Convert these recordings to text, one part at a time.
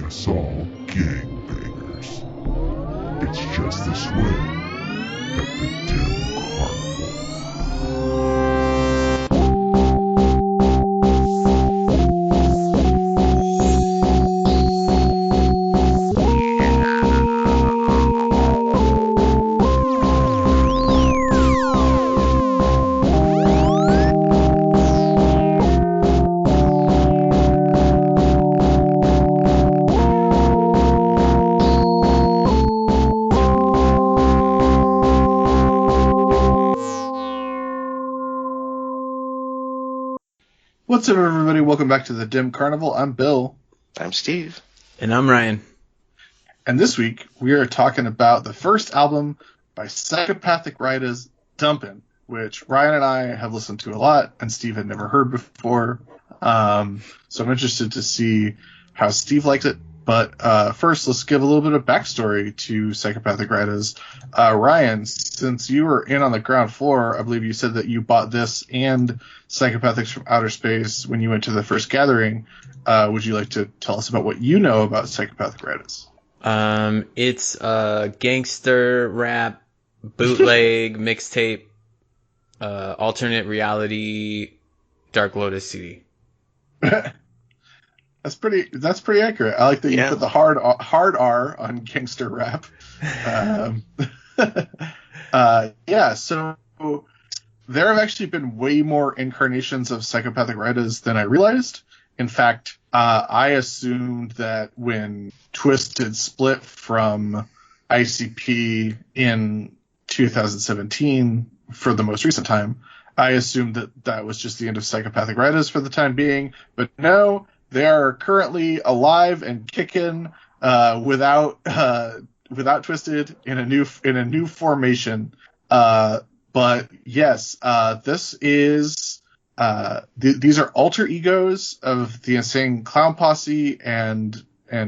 us all gangbangers. It's just this way at the Dim Carnival. What's up, everybody? Welcome back to the Dim Carnival. I'm Bill. I'm Steve. And I'm Ryan. And this week, we are talking about the first album by Psychopathic Rydas, Dumpin, which Ryan and I have listened to a lot, and Steve had never heard before. So I'm interested to see how Steve likes it. But first, let's give a little bit of backstory to Psychopathic Rydas. Ryan, since you were in on the ground floor, I believe you said that you bought this and Psychopathics from Outer Space when you went to the first gathering. Would you like to tell us about what you know about Psychopathic Rydas? It's a gangster rap, bootleg, mixtape, alternate reality, Dark Lotus CD. That's pretty accurate. I like that you put the hard R on gangster rap. So there have actually been way more incarnations of Psychopathic Rydas than I realized. In fact, I assumed that when Twisted split from ICP in 2017 for the most recent time, I assumed that was just the end of Psychopathic Rydas for the time being. But no, they are currently alive and kicking without Twisted in a new formation. But yes, this is these are alter egos of the Insane Clown Posse and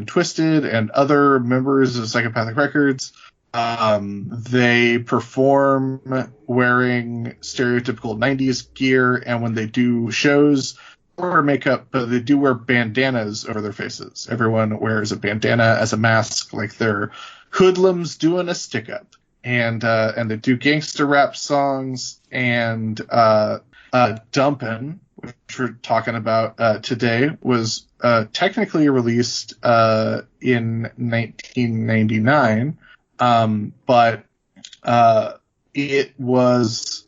Twisted and other members of Psychopathic Records. They perform wearing stereotypical 90s gear, and when they do shows, wear makeup, but they do wear bandanas over their faces. Everyone wears a bandana as a mask, like they're hoodlums doing a stick-up. And they do gangster rap songs, and Dumpin, which we're talking about today, was technically released in 1999, but it was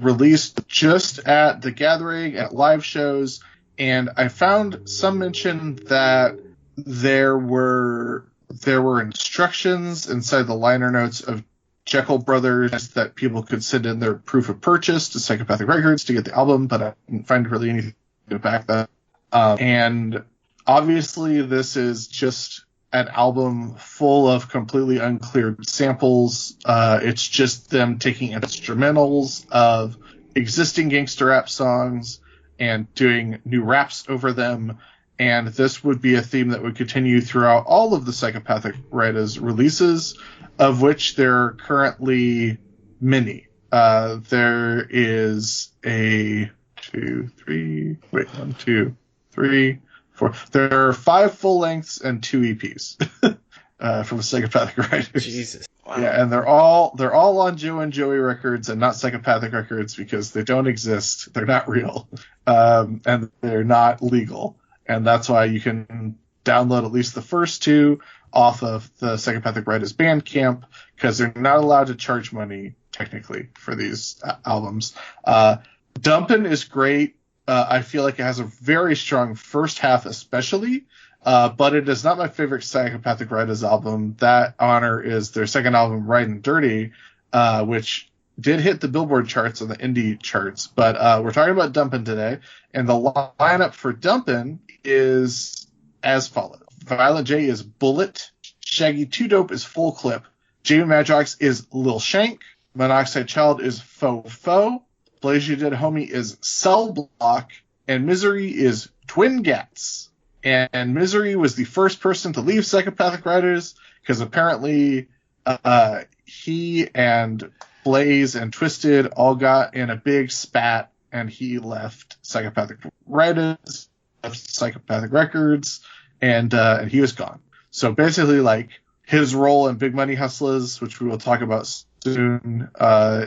released just at the gathering, at live shows, and I found some mention that there were instructions inside the liner notes of Jekyll Brothers that people could send in their proof of purchase to Psychopathic Records to get the album, but I didn't find really anything to back that. And obviously this is just an album full of completely uncleared samples. It's just them taking instrumentals of existing gangster rap songs and doing new raps over them. And this would be a theme that would continue throughout all of the Psychopathic Rydas releases, of which there are currently many. There is a 1, 2, 3, 4. There are 5 full lengths and 2 EPs from Psychopathic Rydas. Jesus. Wow. Yeah, and they're all on Joe and Joey Records and not Psychopathic Records because they don't exist. They're not real, and they're not legal. And that's why you can download at least the first 2 off of the Psychopathic Rydas Bandcamp, because they're not allowed to charge money, technically, for these albums. Dumpin is great. I feel like it has a very strong first half especially, but it is not my favorite Psychopathic Rydas album. That honor is their second album, Ridin' Dirty, which did hit the Billboard charts and the indie charts, but we're talking about Dumpin today, and the lineup for Dumpin is as follows. Violent J is Bullet, Shaggy 2 Dope is Full Clip, Jamie Madrox is Lil Shank, Monoxide Child is Fo, Blaze You Dead Homie is Cell Block, and Misery is Twin Gats. And Misery was the first person to leave Psychopathic Rydas, because apparently he and Blaze and Twisted all got in a big spat, and he left Psychopathic Rydas, left Psychopathic Records, and he was gone. So basically, like, his role in Big Money Hustlers, which we will talk about soon,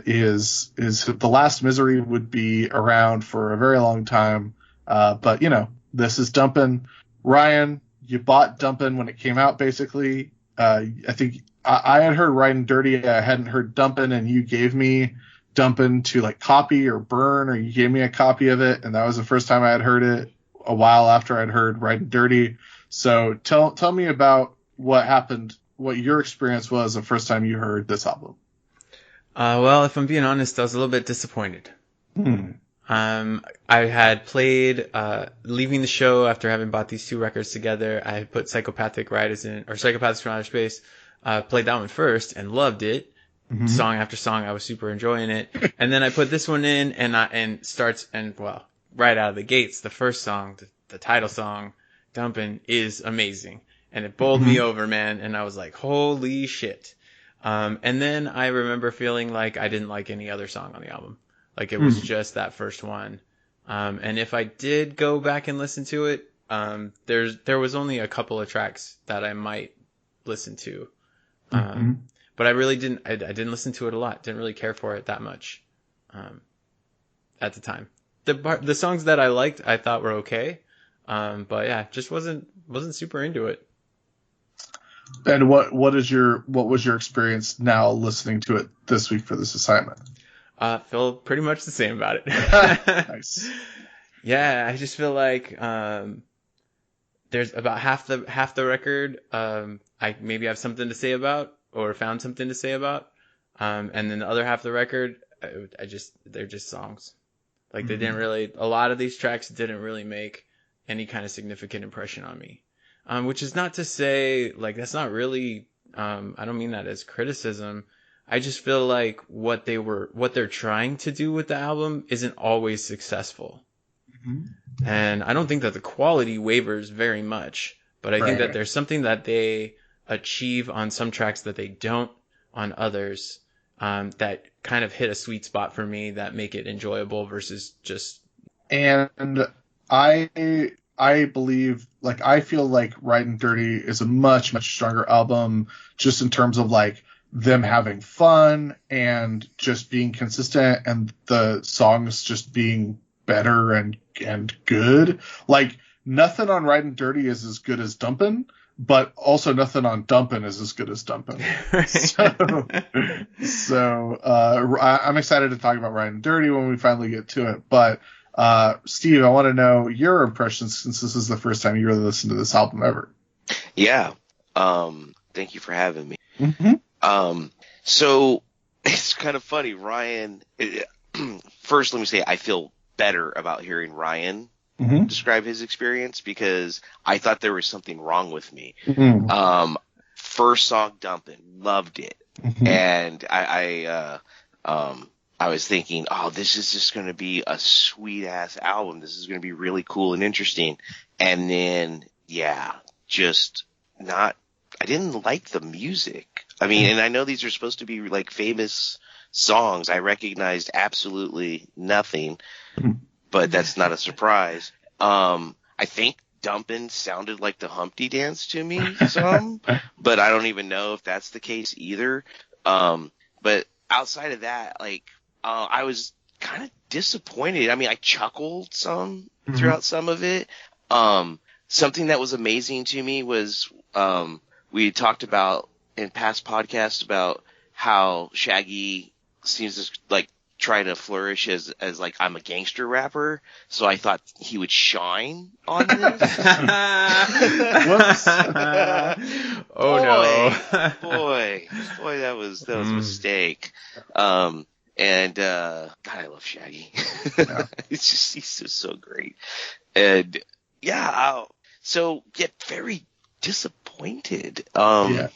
is The Last Misery would be around for a very long time. But, you know, this is Dumpin. Ryan, you bought Dumpin when it came out, basically. I think I had heard Riding Dirty. I hadn't heard Dumpin, and you gave me Dumpin to, like, copy or burn, or you gave me a copy of it, and that was the first time I had heard it, a while after I'd heard Riding Dirty. So tell me about what happened, what your experience was the first time you heard this album. Well, if I'm being honest, I was a little bit disappointed. I had played, leaving the show after having bought these two records together. I had put Psychopathic Rydas in, or Psychopathic from Outer Space, played that one first and loved it. Song after song, I was super enjoying it. And then I put this one in, well, right out of the gates, the first song, the title song, Dumpin', is amazing. And it bowled me over, man. And I was like, holy shit. And then I remember feeling like I didn't like any other song on the album. Like, it was just that first one. And if I did go back and listen to it, there was only a couple of tracks that I might listen to. But I really didn't, I didn't listen to it a lot. Didn't really care for it that much, at the time. The songs that I liked, I thought were okay. But yeah, just wasn't super into it. And what was your experience now listening to it this week for this assignment? Feel pretty much the same about it. Nice. Yeah, I just feel like there's about half the record I maybe have something to say about, or found something to say about, and then the other half of the record, they're just songs. Like, they didn't really, a lot of these tracks didn't really make any kind of significant impression on me. Which is not to say, like, that's not really, I don't mean that as criticism. I just feel like what they're trying to do with the album isn't always successful. And I don't think that the quality wavers very much, but I think that there's something that they achieve on some tracks that they don't on others, that kind of hit a sweet spot for me that make it enjoyable versus just. And I believe, like, I feel like Riding Dirty is a much, much stronger album, just in terms of, like, them having fun and just being consistent, and the songs just being better and good. Like, nothing on Riding Dirty is as good as Dumpin', but also nothing on Dumpin' is as good as Dumpin'. So I'm excited to talk about Riding Dirty when we finally get to it. But Steve, I want to know your impressions, since this is the first time you really listened to this album ever. Yeah. Thank you for having me. So it's kind of funny, Ryan. First, let me say I feel better about hearing Ryan describe his experience, because I thought there was something wrong with me. First song, Dumpin', loved it. And I was thinking, oh, this is just going to be a sweet ass album. This is going to be really cool and interesting. And then, yeah, just not, I didn't like the music. I mean, and I know these are supposed to be like famous songs. I recognized absolutely nothing, but that's not a surprise. I think Dumpin' sounded like the Humpty Dance to me some, but I don't even know if that's the case either. But outside of that, like, I was kind of disappointed. I mean, I chuckled some throughout some of it. Something that was amazing to me was, we had talked about in past podcasts about how Shaggy seems to, like, try to flourish as like, I'm a gangster rapper. So I thought he would shine on this. Whoops. Boy, that was a mistake. God, I love Shaggy. Yeah. He's just so great. And yeah, so get very disappointed. And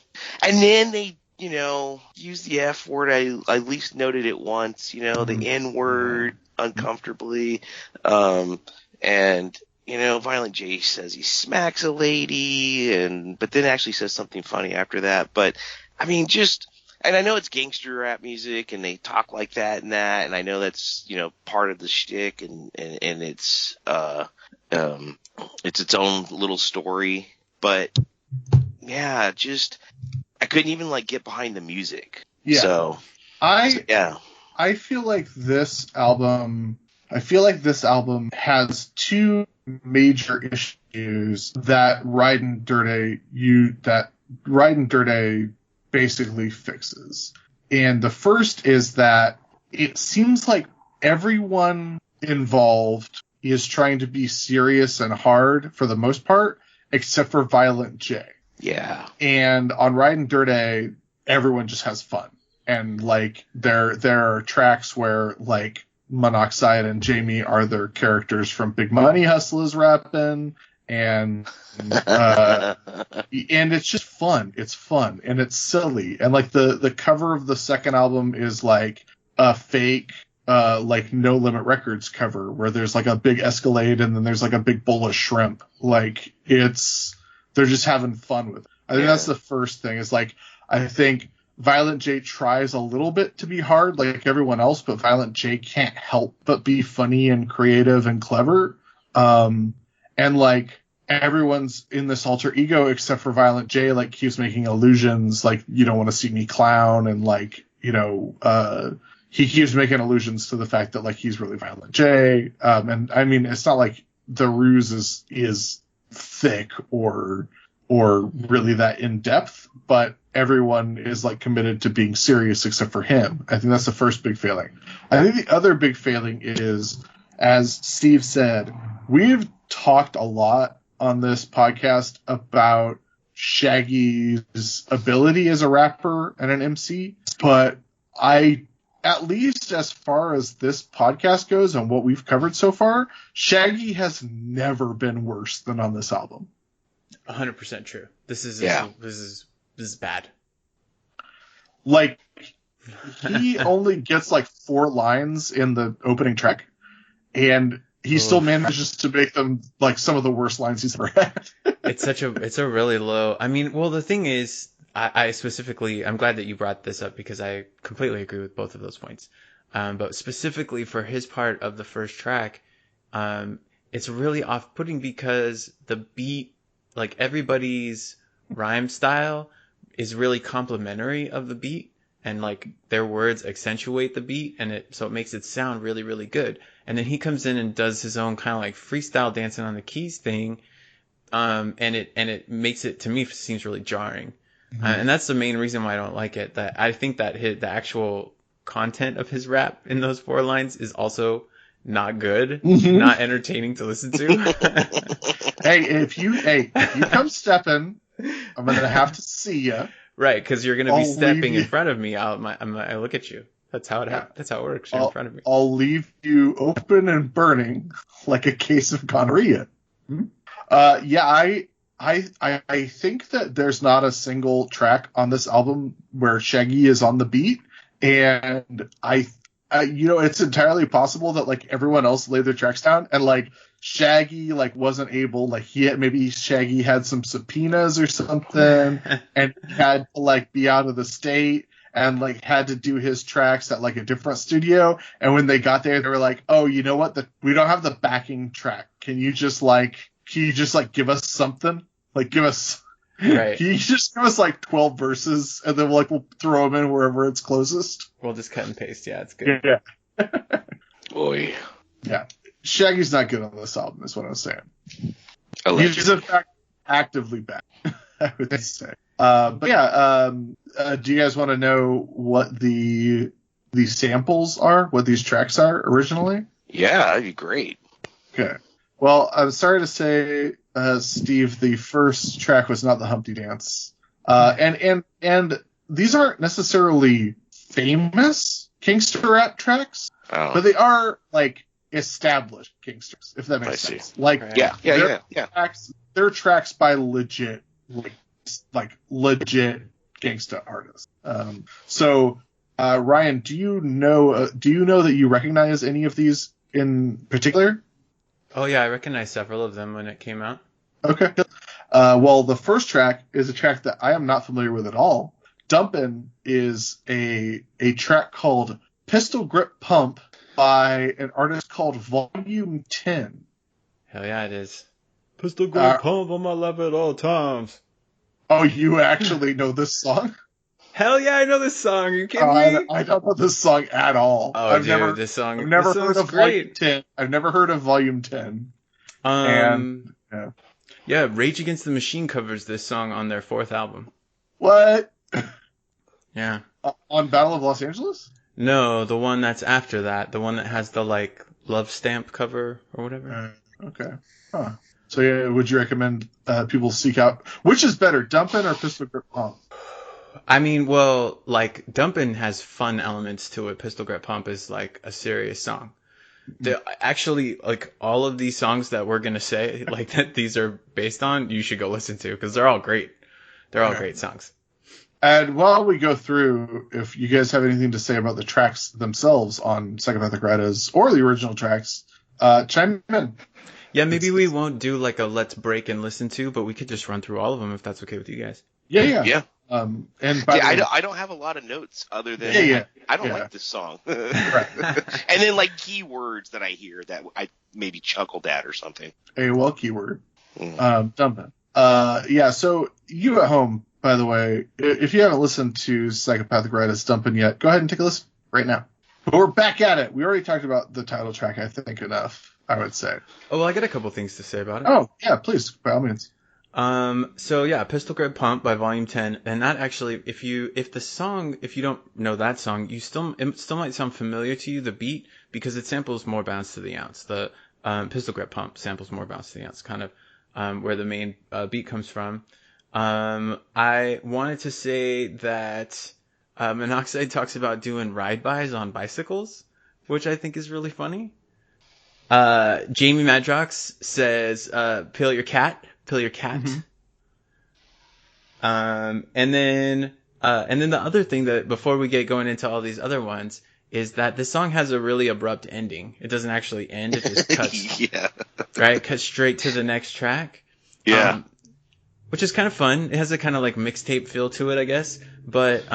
then they, use the F word. I at least noted it once, the N word uncomfortably. And, Violent J says he smacks a lady, but then actually says something funny after that. But I mean, and I know it's gangster rap music and they talk like that, and I know that's, part of the shtick, and it's its own little story. But yeah, just I couldn't even like get behind the music. Yeah. So I feel like this album has two major issues that Ride and Dirty basically fixes. And the first is that it seems like everyone involved is trying to be serious and hard for the most part, except for Violent J. Yeah. And on Ride and Dirty, everyone just has fun. And like there are tracks where like Monoxide and Jamie are their characters from Big Money Hustlers rapping, and it's just fun. It's fun and it's silly. And like the cover of the second album is like a fake like No Limit Records cover where there's like a big Escalade and then there's like a big bowl of shrimp. Like they're just having fun with it. I think that's the first thing. Is like I think Violent J tries a little bit to be hard like everyone else, but Violent J can't help but be funny and creative and clever. And like everyone's in this alter ego except for Violent J, like keeps making allusions like you don't want to see me clown, and like, you know, he keeps making allusions to the fact that like he's really Violent J. And I mean, it's not like the ruse is thick or really that in depth, but everyone is like committed to being serious except for him. I think that's the first big failing. I think the other big failing is, as Steve said, we've talked a lot on this podcast about Shaggy's ability as a rapper and an MC, but at least as far as this podcast goes and what we've covered so far, Shaggy has never been worse than on this album. 100% true. This is bad. Like, he only gets like 4 lines in the opening track, and he still manages to make them like some of the worst lines he's ever had. It's a really low. I mean, well, the thing is, I specifically, I'm glad that you brought this up because I completely agree with both of those points. But specifically for his part of the first track, it's really off-putting because the beat, like everybody's rhyme style is really complimentary of the beat, and like their words accentuate the beat, and so it makes it sound really, really good. And then he comes in and does his own kind of like freestyle dancing on the keys thing, and it makes it, to me, seems really jarring. Mm-hmm. And that's the main reason why I don't like it. That I think that the actual content of his rap in those 4 lines is also not good, not entertaining to listen to. Hey, if you come stepping, I'm gonna have to see you. Right, because you're gonna be stepping in front of me. I look at you. That's how it happens. That's how it works. You're in front of me. I'll leave you open and burning like a case of gonorrhea. I think that there's not a single track on this album where Shaggy is on the beat, and it's entirely possible that like everyone else laid their tracks down, and like Shaggy like wasn't able, like maybe Shaggy had some subpoenas or something, and he had to like be out of the state and like had to do his tracks at like a different studio. And when they got there, they were like, "Oh, you know what? We don't have the backing track. Can you just give us something? Like give us." Right. Can you just give us like 12 verses and then we'll throw them in wherever it's closest? We'll just cut and paste. Yeah, it's good. Yeah. Boy. Yeah. Shaggy's not good on this album, is what I'm saying. Allegedly. He's in fact actively bad, I would say. But yeah, do you guys want to know what the samples are? What these tracks are originally? Yeah, that'd be great. Okay. Well, I'm sorry to say, Steve, the first track was not the Humpty Dance. And these aren't necessarily famous gangster rap tracks, but they are like established gangsters, if that makes sense. Like, yeah. They're tracks by legit, like legit gangsta artists. So, Ryan, do you know that you recognize any of these in particular? Oh yeah, I recognize several of them when it came out. Okay. Well, the first track is a track that I am not familiar with at all. Dumpin' is a track called Pistol Grip Pump by an artist called Volume 10. Hell yeah, it is. Pistol grip pump on my lap at all times. Oh, you actually know this song? Hell yeah, I know this song. Are you kidding me? I don't know this song at all. Oh, I've dude, never heard of Volume 10. I've never heard of Volume 10. Yeah, Rage Against the Machine covers this song on their 4th album. What? Yeah. On Battle of Los Angeles? No, the one that's after that. The one that has the, like, love stamp cover or whatever. Okay. Huh. So, yeah, would you recommend people seek out... Which is better, Dumpin' or Pistol Grip Pump? I mean, well, like, Dumpin' has fun elements to it. Pistol Grip Pump is, like, a serious song. Actually, like, all of these songs that we're going to say, like, that these are based on, you should go listen to, because they're all great. They're all great songs. And while we go through, if you guys have anything to say about the tracks themselves on Psychopathic Rydas or the original tracks, chime in. Yeah, maybe we won't do like a let's break and listen to, but we could just run through all of them if that's okay with you guys. Yeah. And I don't have a lot of notes other than I don't like this song. Right. And then like keywords that I hear that I maybe chuckled at or something. Keyword. Dumpin'. So you at home, by the way, if you haven't listened to Psychopathic Rydas Dumpin' yet, go ahead and take a listen right now. But we're back at it. We already talked about the title track, I think, enough, I would say. Oh, well, I got a couple things to say about it. Oh, yeah, please, by all means. Pistol Grip Pump by Volume 10, and that actually, if you don't know that song, it still might sound familiar to you, the beat, because it samples More Bounce to the Ounce. The Pistol Grip Pump samples More Bounce to the Ounce, kind of where the main beat comes from. I wanted to say that Monoxide talks about doing ride-bys on bicycles, which I think is really funny. Jamie Madrox says, pill your cat. Mm-hmm. And then the other thing that, before we get going into all these other ones, is that this song has a really abrupt ending. It doesn't actually end. It just cuts, right? Cuts straight to the next track. Yeah. Which is kind of fun. It has a kind of like mixtape feel to it, I guess. But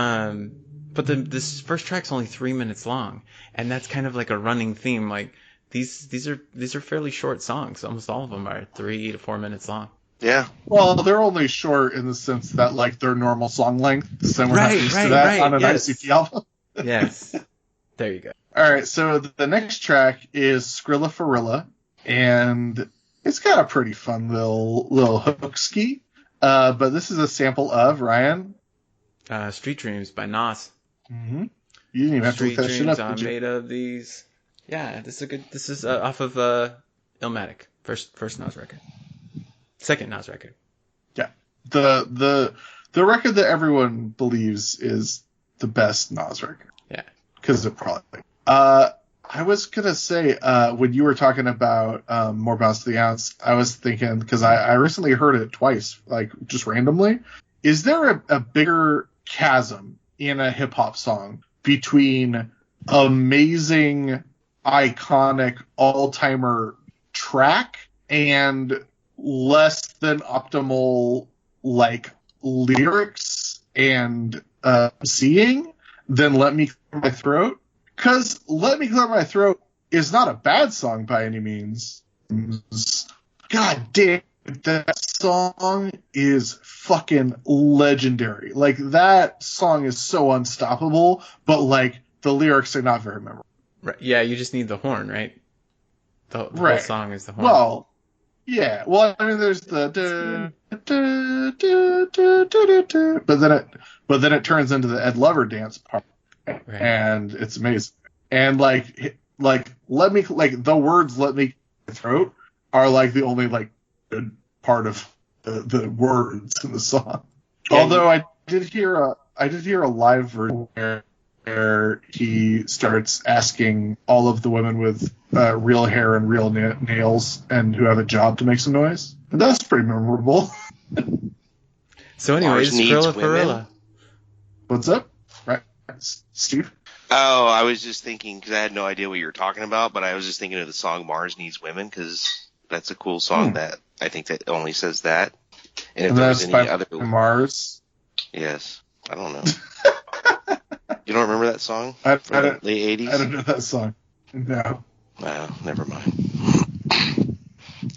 this first track's only 3 minutes long, and that's kind of like a running theme. Like these are fairly short songs. Almost all of them are 3 to 4 minutes long. Yeah. Well, they're only short in the sense that like they're normal song lengths, and we're not used to that on an ICP album. Yes. There you go. All right. So the next track is Skrilla Farilla, and it's got a pretty fun little hook ski. But this is a sample of Ryan. Street Dreams by Nas. Mm-hmm. You didn't even have to look that shit up. I'm made of these. Yeah, this is off of Illmatic. First Nas record. Second Nas record. Yeah. The record that everyone believes is the best Nas record. Yeah. Because it probably. I was gonna say, when you were talking about More Bounce to the Ounce, I was thinking, because I recently heard it twice, like just randomly. Is there a bigger chasm in a hip hop song between amazing, iconic, all-timer track and less than optimal like lyrics and seeing than Let Me Clear My Throat? Because Let Me Clear My Throat is not a bad song by any means. God damn, that song is fucking legendary. Like, that song is so unstoppable, but, like, the lyrics are not very memorable. Right. Yeah, you just need the horn, right? The whole song is the horn. Well, yeah. Well, I mean, there's the... But then it turns into the Ed Lover dance part. Right. And it's amazing. And like let me the words "let me throat" are like the only like good part of the words in the song. Yeah, although I did hear a live version where he starts asking all of the women with real hair and real nails and who have a job to make some noise. And that's pretty memorable. So anyways, Skrilla Farilla. What's up? Right, Steve? Oh, I was just thinking, because I had no idea what you were talking about, but I was just thinking of the song Mars Needs Women, because that's a cool song that I think that only says that. And if there's any other... Mars? Yes. I don't know. You don't remember that song? Late 80s? I don't know that song. No. Never mind.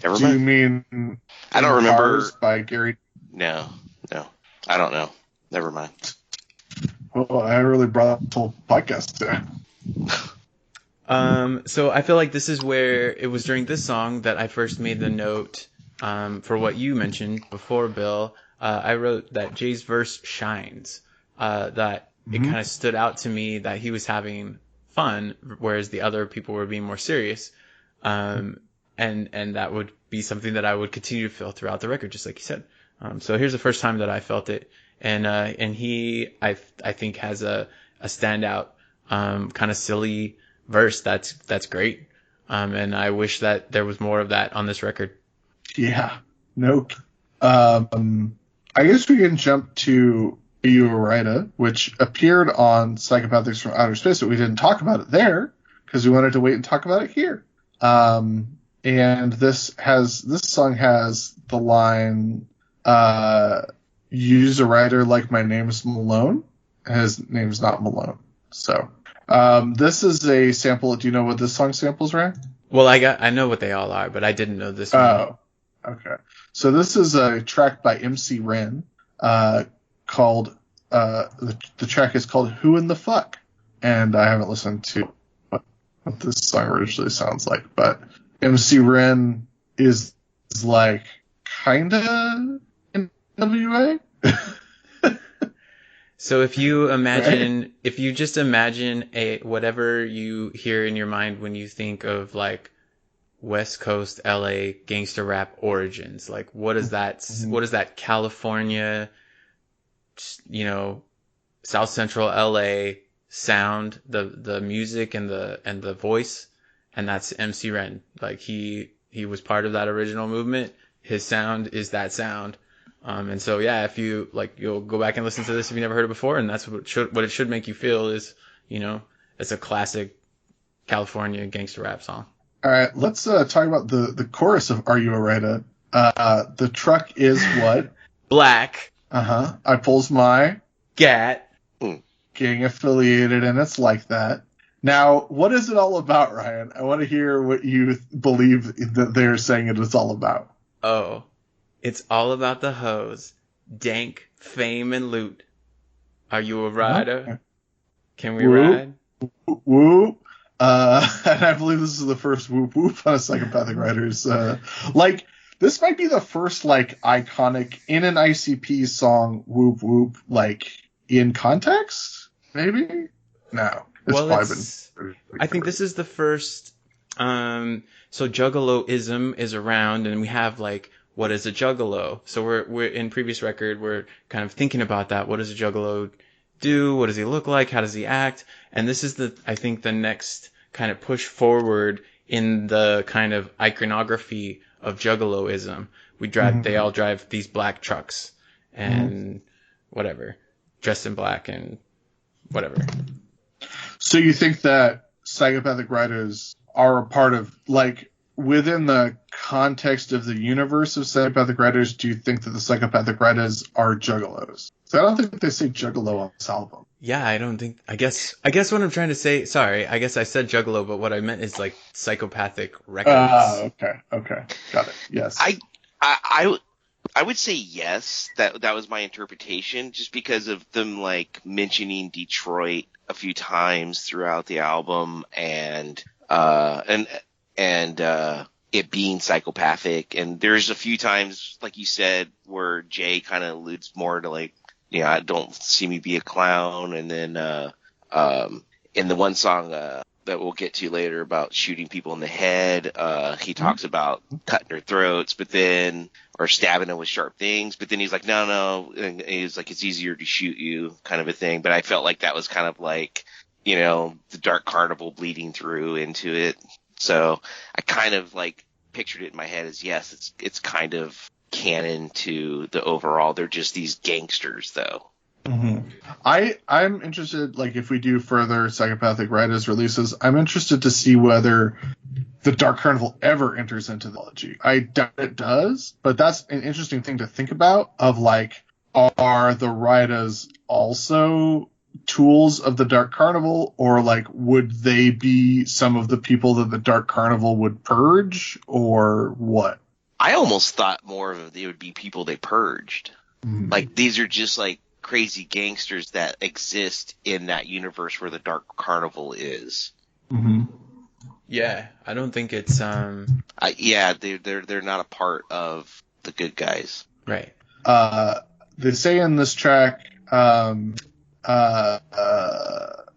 Never Do mind. you mean I don't remember. Cars by Gary? No. I don't know. Never mind. Well, I really brought the whole podcast down. So I feel like this is where it was during this song that I first made the note for what you mentioned before, Bill. I wrote that Jay's verse shines. That it kind of stood out to me that he was having fun, whereas the other people were being more serious. And that would be something that I would continue to feel throughout the record, just like you said. So here's the first time that I felt it, and he I think has a standout kind of silly verse that's great, and I wish that there was more of that on this record. Yeah, no. I guess we can jump to Are You a Ryda, which appeared on Psychopathics from Outer Space, but we didn't talk about it there because we wanted to wait and talk about it here. And this song has the line, use a writer like my name's Malone. His name's not Malone. So, this is a sample. Do you know what this song samples, Ryan? Well, I know what they all are, but I didn't know this one. Oh, okay. So this is a track by MC Ren, called, the track is called Who in the Fuck? And I haven't listened to what this song originally sounds like, but MC Ren is like kinda in WA. So if you just imagine whatever you hear in your mind when you think of like West Coast LA gangster rap origins, like what is that California, South Central LA sound, the music and the voice, and that's MC Ren. Like he was part of that original movement. His sound is that sound. And so, yeah, if you you'll go back and listen to this if you never heard it before, and that's what it should make you feel is, it's a classic California gangster rap song. All right, let's talk about the chorus of Are You a Ryda? The truck is what? Black. I pulls my gat. Gang affiliated, and it's like that. Now, what is it all about, Ryan? I want to hear what you believe that they're saying it is all about. Oh. It's all about the hoes, dank, fame, and loot. Are you a rider? Okay. Can we ride? Whoop. And I believe this is the first whoop whoop on a Psychopathic Writers. This might be the first iconic in an ICP song whoop whoop in context. Maybe no. I think this is the first. So juggaloism is around, and we have what is a juggalo? So we're in previous record, we're kind of thinking about that. What does a juggalo do? What does he look like? How does he act? And this is I think the next kind of push forward in the kind of iconography of juggaloism. They all drive these black trucks and whatever, dressed in black and whatever. So you think that Psychopathic Writers are a part of, within the context of the universe of Psychopathic Writers, do you think that the Psychopathic Writers are juggalos? So I don't think they say juggalo on this album. Yeah, I don't think. I guess what I'm trying to say. Sorry, I guess I said juggalo, but what I meant is Psychopathic records. Okay, got it. Yes. I would say yes. That was my interpretation, just because of them mentioning Detroit a few times throughout the album, and it being psychopathic. And there's a few times, like you said, where Jay kind of alludes more to don't see me be a clown. And then in the one song that we'll get to later about shooting people in the head, he talks about cutting their throats, or stabbing them with sharp things. But then he's like, no. And he's like, it's easier to shoot you, kind of a thing. But I felt like that was kind of the Dark Carnival bleeding through into it. So I kind of pictured it in my head as, yes, it's kind of canon to the overall. They're just these gangsters, though. Mm-hmm. I'm interested, if we do further Psychopathic Writers releases, I'm interested to see whether the Dark Carnival ever enters into the mythology. I doubt it does, but that's an interesting thing to think about, of are the Rydas also tools of the Dark Carnival, or would they be some of the people that the Dark Carnival would purge, or what? I almost thought more of it would be people they purged. Mm-hmm. Like, these are just like crazy gangsters that exist in that universe where the Dark Carnival is. Mm-hmm. Yeah, I don't think it's they're not a part of the good guys. right. They say in this track, then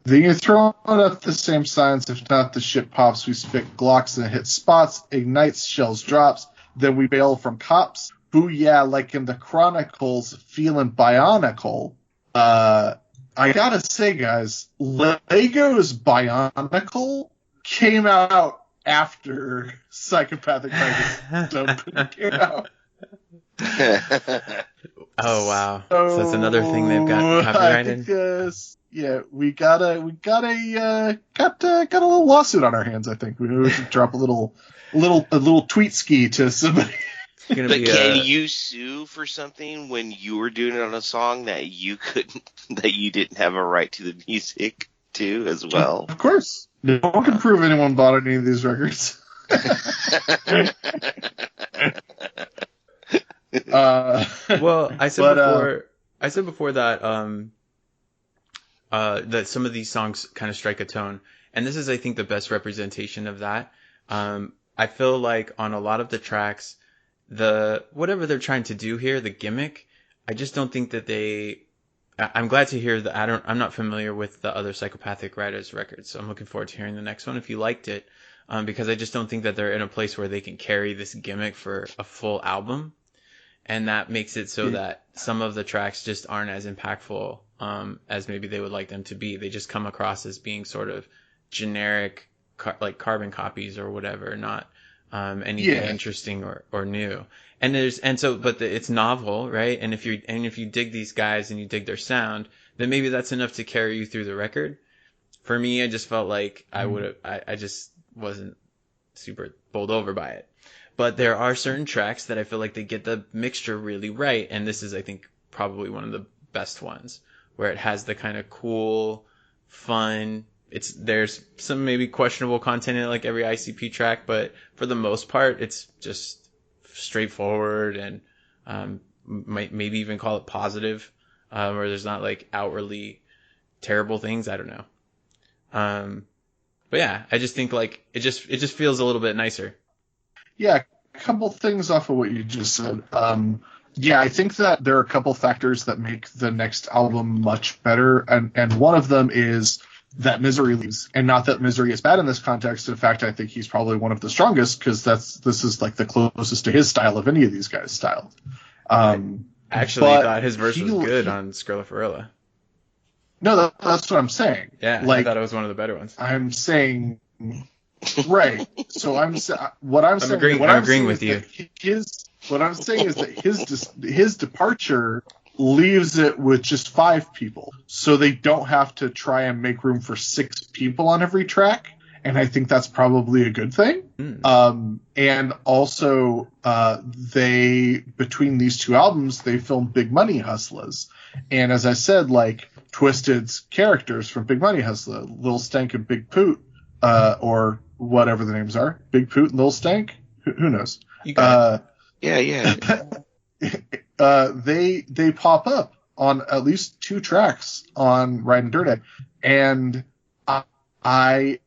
you throw up the same signs, if not the shit pops, we spit Glocks and hit spots, ignites, shells drops, then we bail from cops. Booyah, like in the Chronicles, feeling bionicle. I gotta say, guys, Lego's Bionicle came out after Psychopathic Rydas Dumpin came out. Oh wow! So that's another thing they've got copyrighted. We got a little lawsuit on our hands. I think we should drop a little tweet ski to somebody. But can you sue for something when you were doing it on a song that you didn't have a right to the music to as well? Of course, no one can prove anyone bought any of these records. Well, I said before that that some of these songs kind of strike a tone, and this is, I think, the best representation of that. I feel like on a lot of the tracks, whatever they're trying to do here, the gimmick, I just don't think that I'm glad to hear that. I'm not familiar with the other Psychopathic Rydas records, so I'm looking forward to hearing the next one if you liked it, because I just don't think that they're in a place where they can carry this gimmick for a full album. And that makes it so that some of the tracks just aren't as impactful as maybe they would like them to be. They just come across as being sort of generic, like carbon copies or whatever, not anything interesting or new. And it's novel, right? And if you dig these guys and you dig their sound, then maybe that's enough to carry you through the record. For me, I just felt like I just wasn't super bowled over by it. But there are certain tracks that I feel like they get the mixture really right, and this is, I think, probably one of the best ones, where it has the kind of cool, fun. There's some maybe questionable content in it, like every ICP track, but for the most part, it's just straightforward and might maybe even call it positive, where there's not like outwardly terrible things. I don't know. But yeah, I just think like it just feels a little bit nicer. Yeah, a couple things off of what you just said. I think that there are a couple factors that make the next album much better, and one of them is that Misery leaves, and not that Misery is bad in this context. In fact, I think he's probably one of the strongest, because this is like the closest to his style of any of these guys' style. I actually thought his verse was good on Skrilla Ferilla. No, that's what I'm saying. Yeah, I thought it was one of the better ones. I'm saying... Right. So I'm agreeing with you. What I'm saying is that his departure leaves it with just 5 people, so they don't have to try and make room for 6 people on every track, and I think that's probably a good thing. And also, between these two albums, they filmed Big Money Hustlers, and as I said, like Twisted's characters from Big Money Hustler, Lil Stank and Big Poot, or whatever the names are, Big Poot and Lil Stank, who knows? You got yeah. They pop up on at least 2 tracks on Ridin' Dirty, and I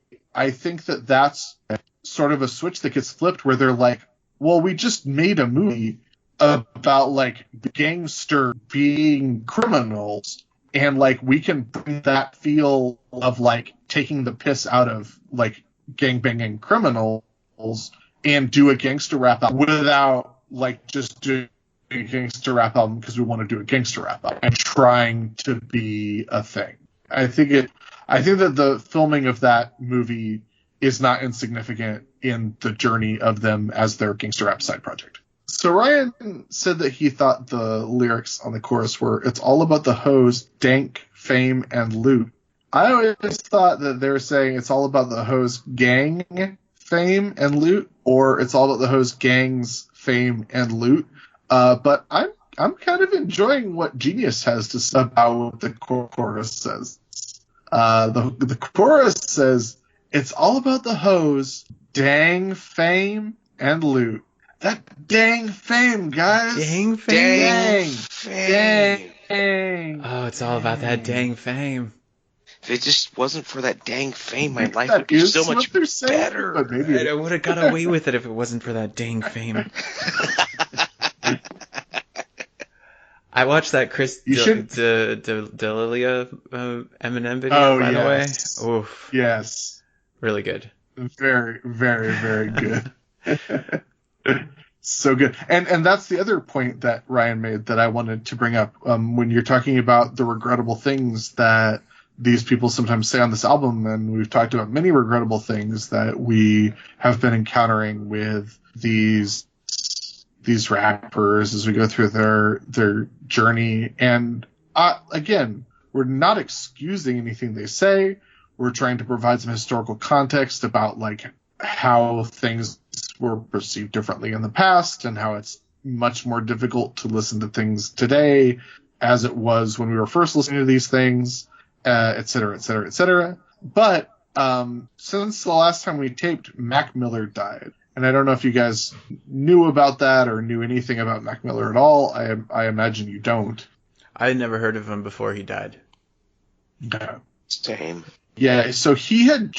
think that that's sort of a switch that gets flipped, where they're like, well, we just made a movie about like gangster being criminals, and like we can bring that feel of like taking the piss out of like gangbanging criminals and do a gangster rap album without like just doing a gangster rap album because we want to do a gangster rap album and trying to be a thing. I think that the filming of that movie is not insignificant in the journey of them as their gangster rap side project. So Ryan said that he thought the lyrics on the chorus were, "It's all about the hoes, dank, fame, and loot." I always thought that they were saying it's all about the hoes, gang, fame, and loot, or it's all about the hoes, gangs, fame, and loot. But I'm kind of enjoying what Genius has to say about what the chorus says. The chorus says, "It's all about the hoes, dang, fame, and loot. That dang fame, guys. Dang fame. Dang. Oh, it's all about that dang fame. If it just wasn't for that dang fame, my life would be so much better. But maybe I would have got away with it if it wasn't for that dang fame. I watched that Chris D'Elia Eminem video, by the way. Oof. Yes. Really good. Very, very, very good. So good. And that's the other point that Ryan made that I wanted to bring up. When you're talking about the regrettable things that these people sometimes say on this album, and we've talked about many regrettable things that we have been encountering with these rappers as we go through their journey. And again, we're not excusing anything they say. We're trying to provide some historical context about like how things were perceived differently in the past and how it's much more difficult to listen to things today as it was when we were first listening to these things, et cetera, et cetera, et cetera. But since the last time we taped, Mac Miller died. And I don't know if you guys knew about that or knew anything about Mac Miller at all. I imagine you don't. I had never heard of him before he died. No. Same. Yeah, so he had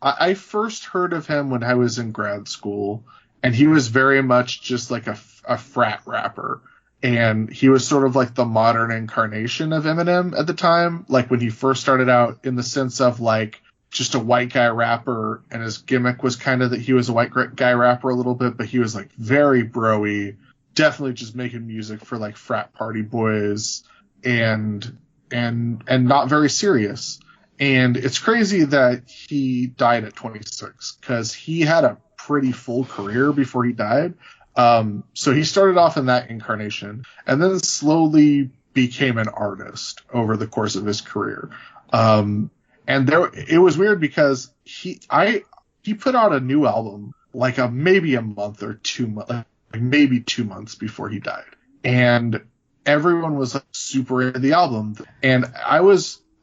I first heard of him when I was in grad school, and he was very much just like a frat rapper. And he was sort of like the modern incarnation of Eminem at the time, like when he first started out, in the sense of like just a white guy rapper, and his gimmick was kind of that he was a white guy rapper a little bit, but he was like very bro-y, definitely just making music for like frat party boys and not very serious. And it's crazy that he died at 26 because he had a pretty full career before he died. So he started off in that incarnation and then slowly became an artist over the course of his career. And it was weird because he put out a new album like maybe a month or 2 months, like maybe 2 months before he died. And everyone was like super into the album. And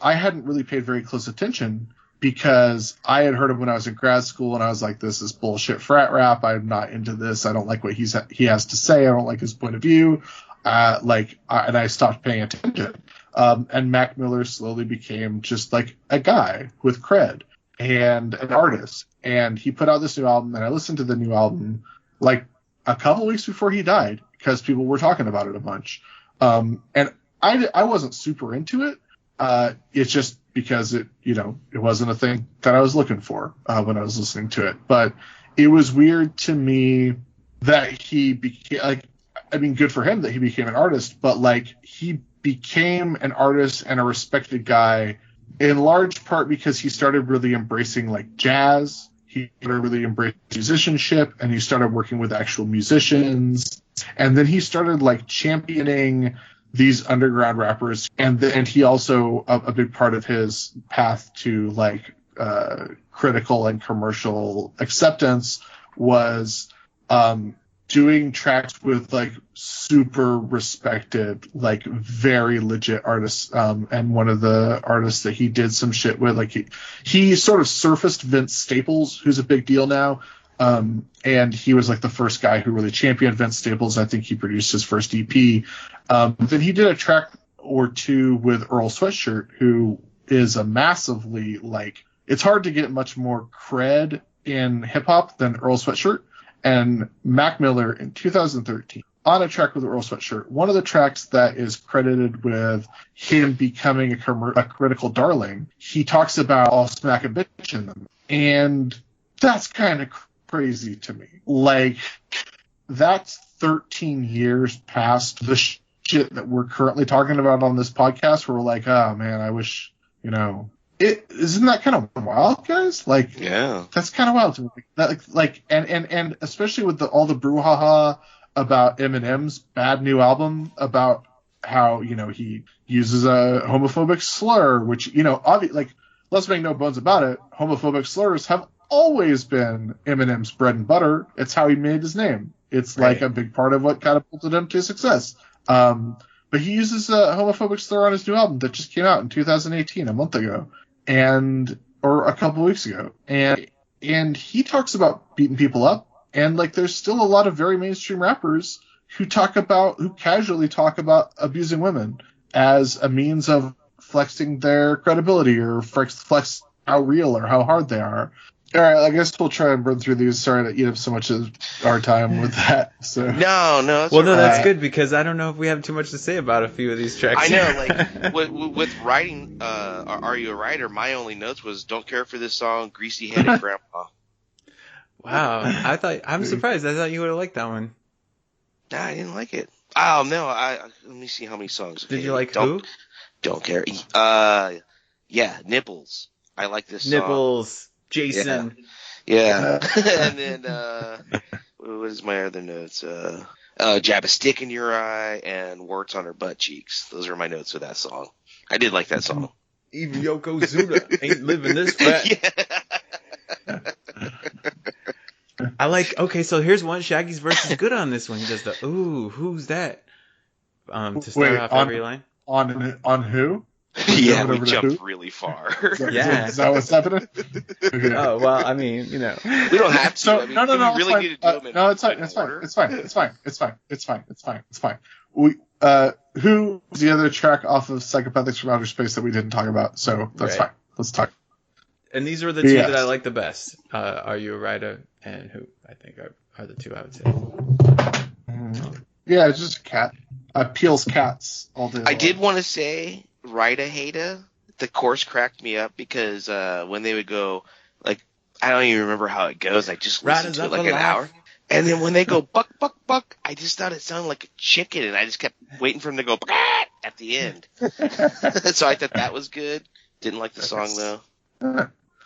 I hadn't really paid very close attention because I had heard him when I was in grad school, and I was like, this is bullshit frat rap. I'm not into this. I don't like what he has to say. I don't like his point of view. And I stopped paying attention. And Mac Miller slowly became just like a guy with cred and an artist. And he put out this new album, and I listened to the new album like a couple weeks before he died because people were talking about it a bunch. And I wasn't super into it. It's just because it wasn't a thing that I was looking for when I was listening to it. But it was weird to me that he became good for him that he became an artist, but like he became an artist and a respected guy in large part because he started really embracing like jazz. He started really embracing musicianship, and he started working with actual musicians. And then he started like championing these underground rappers, and he also a big part of his path to like critical and commercial acceptance was doing tracks with like super respected, like very legit artists. And one of the artists that he did some shit with, like he sort of surfaced Vince Staples, who's a big deal now. And he was like the first guy who really championed Vince Staples. I think he produced his first EP. Then he did a track or two with Earl Sweatshirt, who is a massively like, it's hard to get much more cred in hip hop than Earl Sweatshirt. And Mac Miller in 2013 on a track with Earl Sweatshirt, one of the tracks that is credited with him becoming a critical darling, he talks about all smack and bitch in them. And that's kind of crazy to me. Like, that's 13 years past the shit that we're currently talking about on this podcast, where we're like, oh man, I wish, isn't that kind of wild, guys? Like, yeah, that's kind of wild to me. And especially with all the brouhaha about Eminem's bad new album about how, he uses a homophobic slur, which, like, let's make no bones about it, homophobic slurs have always been Eminem's bread and butter. It's how he made his name. It's like a big part of what catapulted him to success. But he uses a homophobic slur on his new album that just came out in 2018, a month ago, or a couple weeks ago. And he talks about beating people up And like, there's still a lot of very mainstream rappers who casually talk about abusing women as a means of flexing their credibility or flex how real or how hard they are. All right, I guess we'll try and run through these. Sorry to eat up so much of our time with that. So No, that's good, because I don't know if we have too much to say about a few of these tracks. I know, like with writing, Are You a Writer? My only notes was don't care for this song, greasy headed grandpa. Wow, I'm surprised. I thought you would have liked that one. Nah, I didn't like it. Oh no, let me see how many songs. Okay, did you like who? Don't care. Yeah, Nipples. I like this song. Nipples. Jason. Yeah. And then, what is my other notes? Jab a stick in your eye and warts on her butt cheeks. Those are my notes for that song. I did like that song. Even Yokozuna ain't living this fat. Yeah. I like, okay, so here's one. Shaggy's verse is good on this one. He does the, ooh, who's that? To start off every line. On who? Yeah, we jumped really far. Yeah. Is that what's happening? Okay. Oh, well, I mean, you know. We don't have to. So, I mean, no, we really need to do them in no, it's fine. It's fine. Who's the other track off of Psychopathics from Outer Space that we didn't talk about? So that's fine. Let's talk. And these were the two that I like the best. Are You a Writer? And Who, I think, are the two I would say. Yeah, it's just a cat. Peels cats all day long. I did want to say, Ryda Haida, the chorus cracked me up because when they would go, like, I don't even remember how it goes. I just listened to it like an hour. And then when they go buck, buck, buck, I just thought it sounded like a chicken, and I just kept waiting for them to go at the end. So I thought that was good. Didn't like the song, though.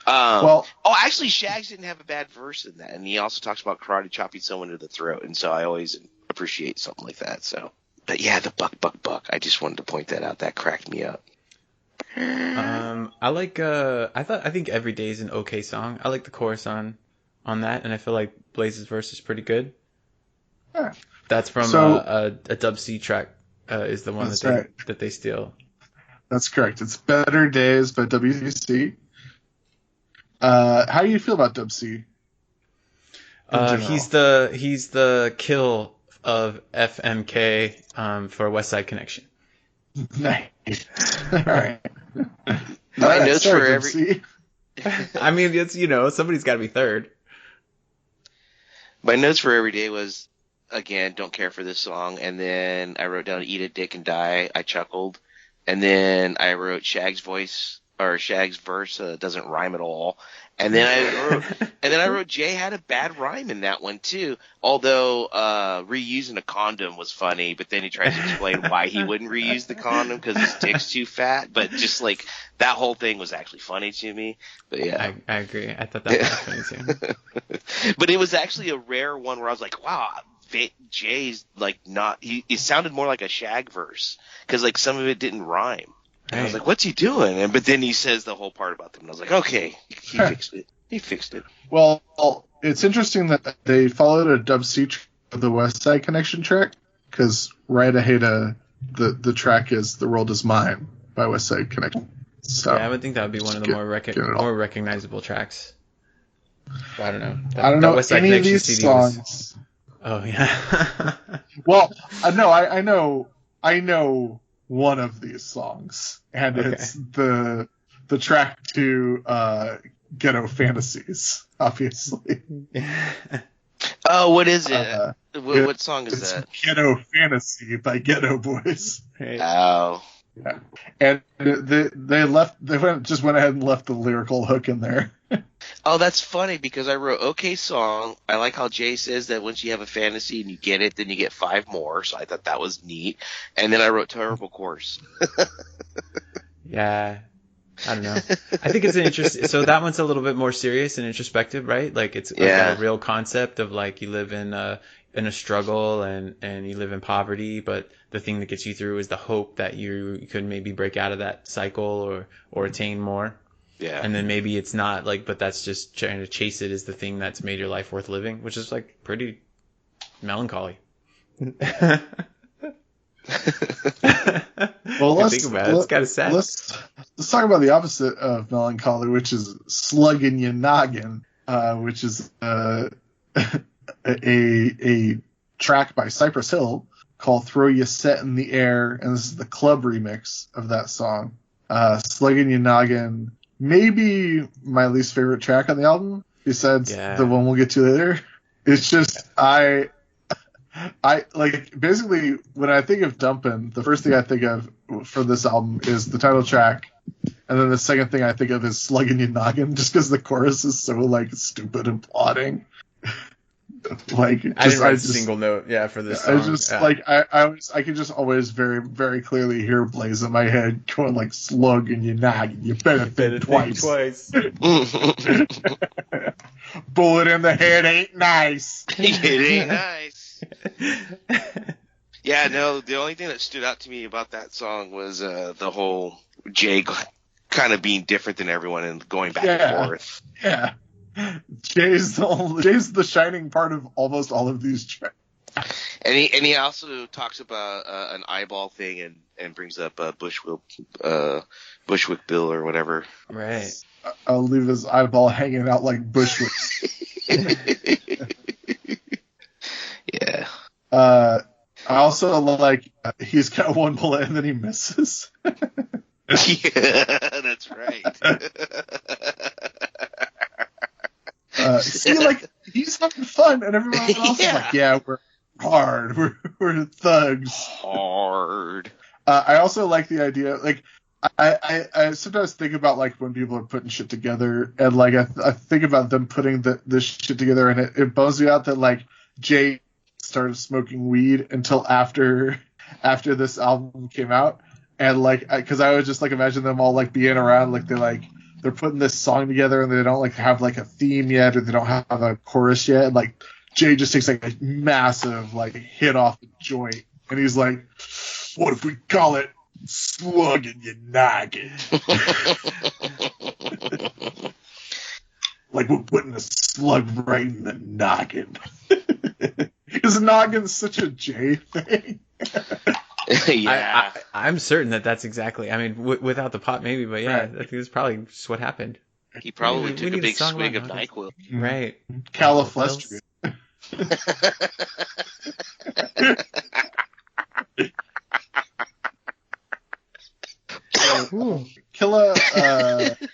Actually, Shags didn't have a bad verse in that, and he also talks about karate chopping someone to the throat, and so I always appreciate something like that. So, but yeah, the buck, buck, buck. I just wanted to point that out. That cracked me up. I like. I think Every Day is an okay song. I like the chorus on that, and I feel like Blaze's verse is pretty good. Yeah. That's from a Dub C track. Is the one that they steal. That's correct. It's Better Days by WC. How do you feel about Dub C? He's the kill of FMK for West Side Connection. Nice. All right. My notes for every. I mean, it's somebody's got to be third. My notes for Every Day was, again, don't care for this song, and then I wrote down Eat a Dick and Die. I chuckled, and then I wrote Shag's verse doesn't rhyme at all. And then I wrote Jay had a bad rhyme in that one too. Although reusing a condom was funny, but then he tries to explain why he wouldn't reuse the condom because his dick's too fat. But just like that whole thing was actually funny to me. But yeah, I agree. I thought that was funny too. But it was actually a rare one where I was like, wow. Jay's like not. It sounded more like a Shag verse because like some of it didn't rhyme. And I was like, what's he doing? But then he says the whole part about them. And I was like, okay, he fixed it. He fixed it. Well, it's interesting that they followed a Dub C of the West Side Connection track because Ryda Haida, the track is The World Is Mine by West Side Connection. So yeah, I would think that would be one of the more recognizable tracks. But I don't know. I don't know any of these CD songs. Oh, yeah. Well, no, I know one of these songs, and it's the track to Ghetto Fantasies, obviously. Oh, what is it? What song is that? Ghetto Fantasy by Ghetto Boys. Right. Oh. Yeah. And they went ahead and left the lyrical hook in there. Oh, that's funny because I wrote okay song. I like how Jay says that once you have a fantasy and you get it, then you get 5 more. So I thought that was neat. And then I wrote terrible course. Yeah. I don't know. I think it's an interesting. So that one's a little bit more serious and introspective, right? Like it's got a real concept of like you live in a struggle and you live in poverty, but the thing that gets you through is the hope that you could maybe break out of that cycle or attain more. Yeah. And then maybe it's not like, but that's just trying to chase it is the thing that's made your life worth living, which is like pretty melancholy. Well, think about it. It's kind of sad. Let's talk about the opposite of melancholy, which is slugging your noggin, which is a track by Cypress Hill called "Throw Ya Set in the Air," and this is the club remix of that song. "Sluggin' Ya Noggin," maybe my least favorite track on the album, besides the one we'll get to later. It's just I like, basically when I think of Dumpin', the first thing I think of for this album is the title track, and then the second thing I think of is "Sluggin' Ya Noggin," just because the chorus is so like stupid and plodding. Like, I didn't write a single note, for this song. I could just always very, very clearly hear Blaze in my head going like, "Sluggin' Ya Noggin, you better think twice." Bullet in the head ain't nice. It ain't nice. Yeah, no, the only thing that stood out to me about that song was the whole Jay kind of being different than everyone and going back and forth. Yeah. Jay's the shining part of almost all of these tracks. And he also talks about an eyeball thing and brings up Bushwick Bill or whatever. Right. I'll leave his eyeball hanging out like Bushwick's. Yeah. I also like he's got one bullet and then he misses. Yeah, that's right. See, like, he's having fun, and everyone else is like, "Yeah, we're hard, we're thugs." Hard. I also like the idea, like, I sometimes think about like when people are putting shit together, and like I think about them putting this shit together, and it bums me out that like Jay started smoking weed until after this album came out, and like because I would just like imagine them all like being around, like they're putting this song together and they don't like have like a theme yet, or they don't have a chorus yet. And, like, Jay just takes like a massive like hit off the joint, and he's like, "What if we call it Sluggin' Ya Noggin?" Like we're putting a slug right in the noggin. Is noggin such a Jay thing? Yeah, I'm certain that's exactly. I mean, without the pot, maybe, but yeah, right. I think that's probably just what happened. He probably took a big swig of NyQuil. Right. Califlustrian. Killa,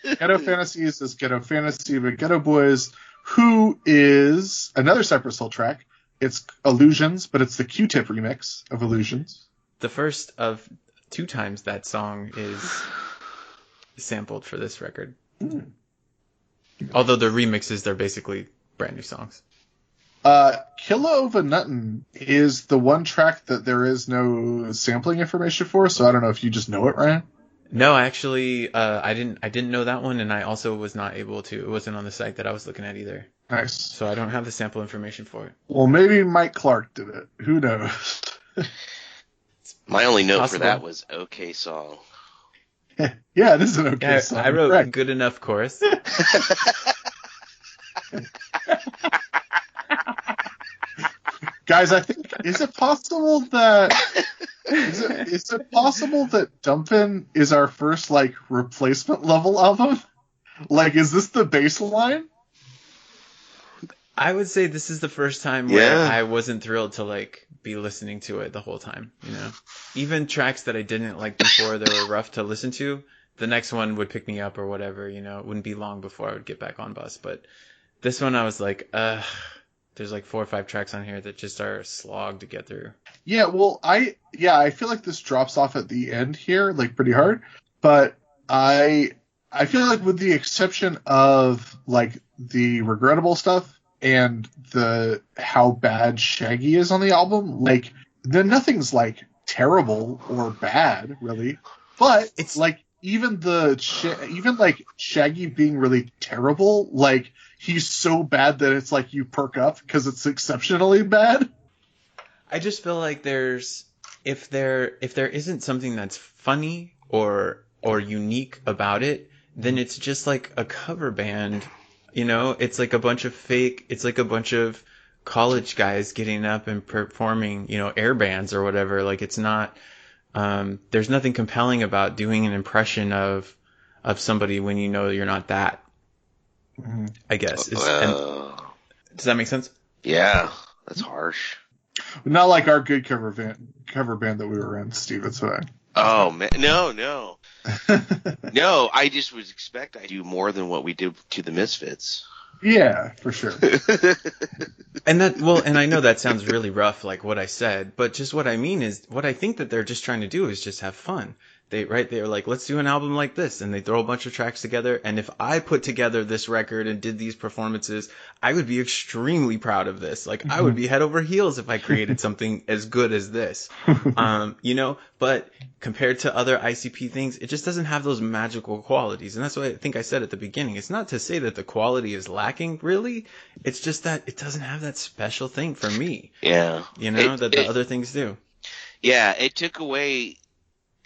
Ghetto Fantasies is Ghetto Fantasy, but Ghetto Boys, who is another Cypress Hill track. It's Illusions, but it's the Q-Tip remix of Illusions. The first of 2 times that song is sampled for this record. Mm. Although the remixes, they're basically brand new songs. Killa Ova Nuttin is the one track that there is no sampling information for, so I don't know if you just know it, Ryan. No, actually, I didn't know that one, and I also was not able to. It wasn't on the site that I was looking at either. Nice. So I don't have the sample information for it. Well, maybe Mike Clark did it. Who knows? My only note for that was "okay song." Yeah, it is an okay song. I wrote Correct. Good enough chorus. Guys, I think is it possible that Dumpin is our first like replacement level album? Like, is this the baseline? I would say this is the first time where I wasn't thrilled to like be listening to it the whole time, you know. Even tracks that I didn't like before that were rough to listen to, the next one would pick me up or whatever, you know. It wouldn't be long before I would get back on bus, but this one I was like, there's like 4 or 5 tracks on here that just are a slog to get through. Yeah, well, I feel like this drops off at the end here, like pretty hard, but I feel like with the exception of like the regrettable stuff and the how bad Shaggy is on the album, like then nothing's like terrible or bad really, but it's like even like Shaggy being really terrible, like he's so bad that it's like you perk up because it's exceptionally bad. I just feel like if there isn't something that's funny or unique about it, then it's just like a cover band. You know, it's like a bunch of college guys getting up and performing, you know, air bands or whatever. Like it's not, there's nothing compelling about doing an impression of somebody when you know you're not that, I guess. Does that make sense? Yeah, that's harsh. Not like our good cover band that we were in, Steve. That's what Oh man, no. No, I just was expect I do more than what we did to the Misfits. Yeah, for sure. And I know that sounds really rough, like what I said, but just what I mean is, what I think that they're just trying to do is just have fun. They're like, let's do an album like this, and they throw a bunch of tracks together. And if I put together this record and did these performances, I would be extremely proud of this. Like, I would be head over heels if I created something as good as this. But compared to other ICP things, it just doesn't have those magical qualities. And that's what I think I said at the beginning. It's not to say that the quality is lacking, really. It's just that it doesn't have that special thing for me. Yeah. That the other things do. Yeah, it took away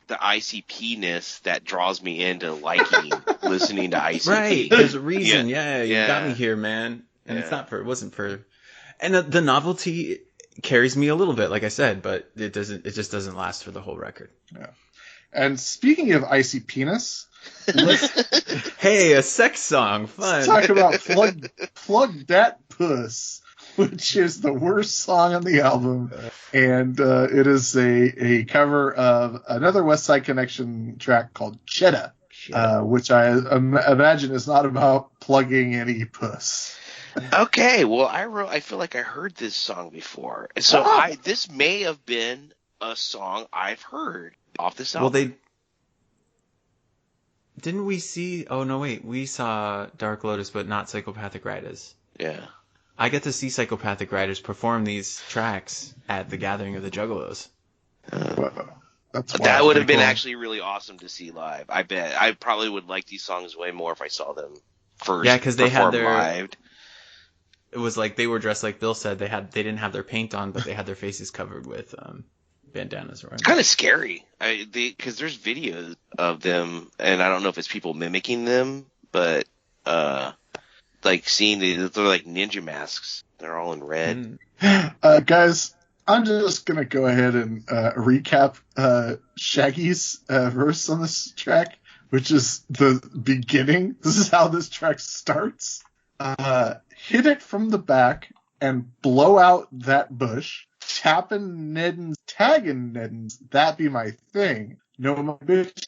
the ICP-ness that draws me into liking listening to ICP. Right, there's a reason. Yeah, you got me here, man. And it wasn't for, and the novelty carries me a little bit, like I said, but it just doesn't last for the whole record. Yeah. And speaking of ICP-ness, hey, a sex song, fun. Let's talk about Plug That Puss, which is the worst song on the album, and it is a cover of another West Side Connection track called Cheddar, which I imagine is not about plugging any puss. Okay, well, I feel like I heard this song before, so this may have been a song I've heard off this album. Well, didn't we see? Oh no, wait, we saw Dark Lotus, but not Psychopathic Rydas. Yeah. I get to see Psychopathic Rydas perform these tracks at the Gathering of the Juggalos. That would have been actually really awesome to see live. I bet. I probably would like these songs way more if I saw them first. Yeah, because they had their live. It was like they were dressed like Bill said. They didn't have their paint on, but they had their faces covered with bandanas around. It's kind of scary. Because there's videos of them, and I don't know if it's people mimicking them, but like seeing they're like ninja masks. They're all in red. Guys, I'm just gonna go ahead and recap Shaggy's verse on this track, which is the beginning. This is how this track starts. Hit it from the back and blow out that bush. Tappin' Neddens, taggin' Neddens, that be my thing. No, my bitch,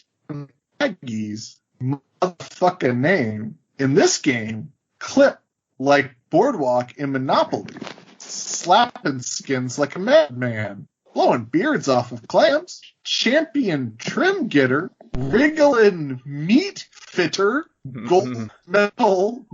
Shaggy's motherfucking name. In this game, clip like Boardwalk in Monopoly. Slapping skins like a madman. Blowing beards off of clams. Champion trim getter. Wriggling meat fitter. Gold medal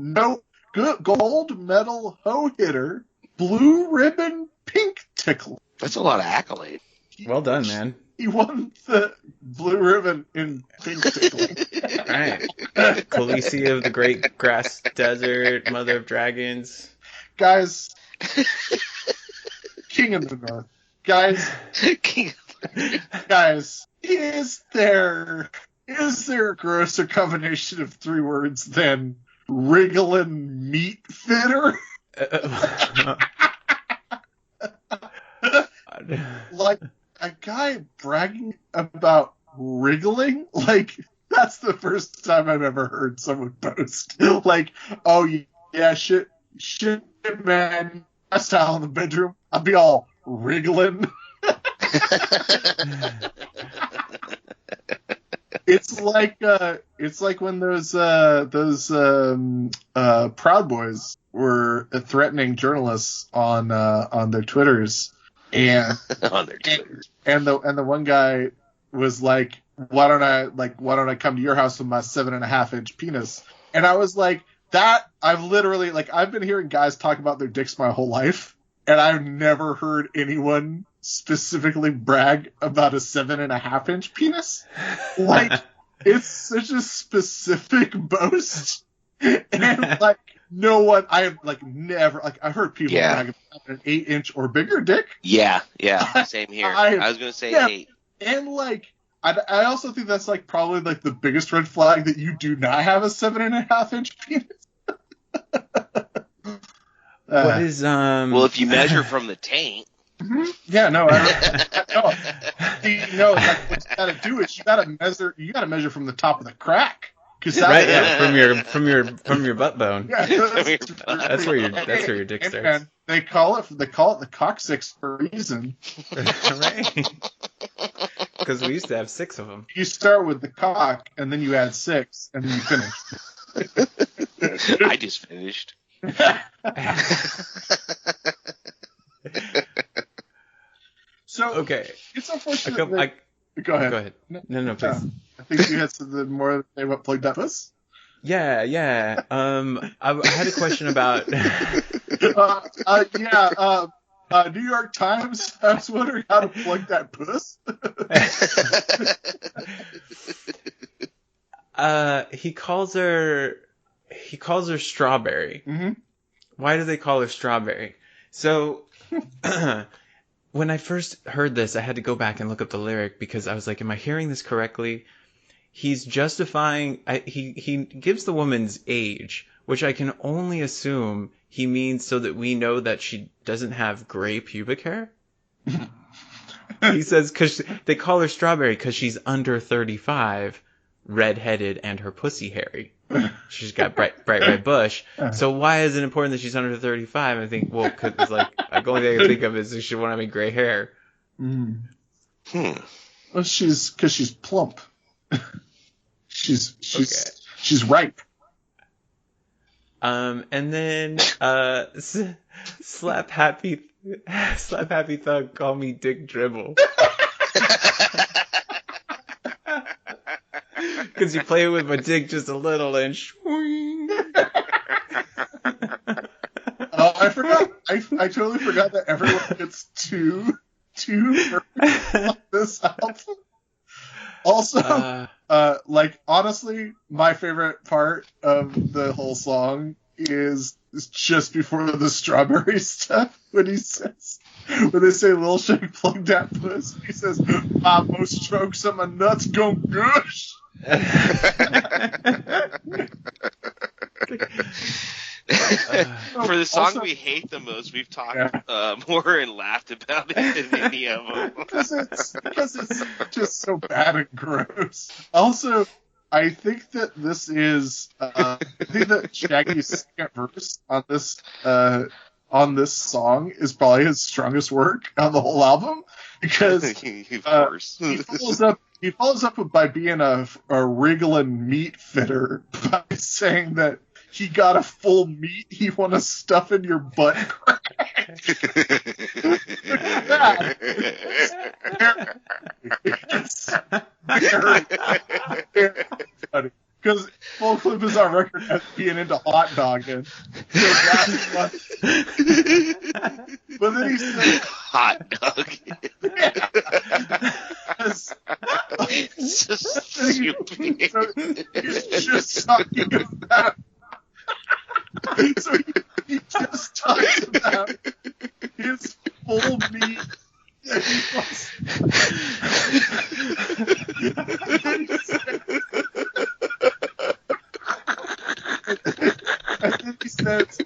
hoe hitter. Blue ribbon pink tickler. That's a lot of accolade. Well done, man. He won the blue ribbon in pink tickling. Right. Khaleesi of the Great Grass Desert, Mother of Dragons. Guys, King of the North. Guys, is there a grosser combination of three words than wriggling meat fitter? Like a guy bragging about wriggling? Like, that's the first time I've ever heard someone boast. Like, oh yeah, shit, man, my style in the bedroom, I'll be all wriggling. It's like when those Proud Boys were threatening journalists on their Twitters, and and the one guy was like, why don't I come to your house with my 7.5-inch penis? And I was like, that I've been hearing guys talk about their dicks my whole life, and I've never heard anyone specifically brag about a 7.5-inch penis. Like, it's such a specific boast, and like no one, I've never I've heard people brag about an 8-inch or bigger dick. Yeah, same here. I was gonna say 8. And I also think that's probably the biggest red flag, that you do not have a 7.5-inch penis. What is well, if you measure from the taint. Mm-hmm. Yeah, no, what you gotta do is you gotta measure from the top of the crack, Right, yeah, from your butt bone. Yeah, that's where your dick starts. And they call it the coccyx for a reason. Right. Because we used to have 6 of them. You start with the cock, and then you add 6, and then you finish. I just finished. So okay, it's unfortunate. Go ahead. No, please. I think you had something more to say about Plug That Puss. Yeah. I had a question about. New York Times. I was wondering how to plug that puss. He calls her Strawberry. Mm-hmm. Why do they call her Strawberry? So, when I first heard this, I had to go back and look up the lyric because I was like, am I hearing this correctly? He's justifying, he gives the woman's age, which I can only assume he means so that we know that she doesn't have gray pubic hair. He says, because they call her Strawberry because she's under 35, redheaded, and her pussy hairy. She's got bright red bush. So why is it important that she's under 35? I think, well, because the only thing I can think of is she won't have any gray hair. Mm. Well, she's plump. She's ripe. And then slap happy thug, call me Dick Dribble. Because you play with my dick just a little and swing. I forgot. I totally forgot that everyone gets two on this album. Also, honestly, my favorite part of the whole song is just before the strawberry stuff when they say Lil Shake plug that puss. He says, "My most strokes on my nuts gon' gush." For the song we hate the most, we've talked more and laughed about it than any of them. Because it's just so bad and gross. Also, I think that this is Shaggy's second verse on this song is probably his strongest work on the whole album because of course. he follows up by being a wriggling meat fitter by saying that he got a full meat he want to stuff in your butt crack. It's very funny. Because Full Clip is on record as being into hot dogging. But then he said hot dogging. It's just stupid. So he's just talking about. So he just talks about his full meat. That he wants. I think he says,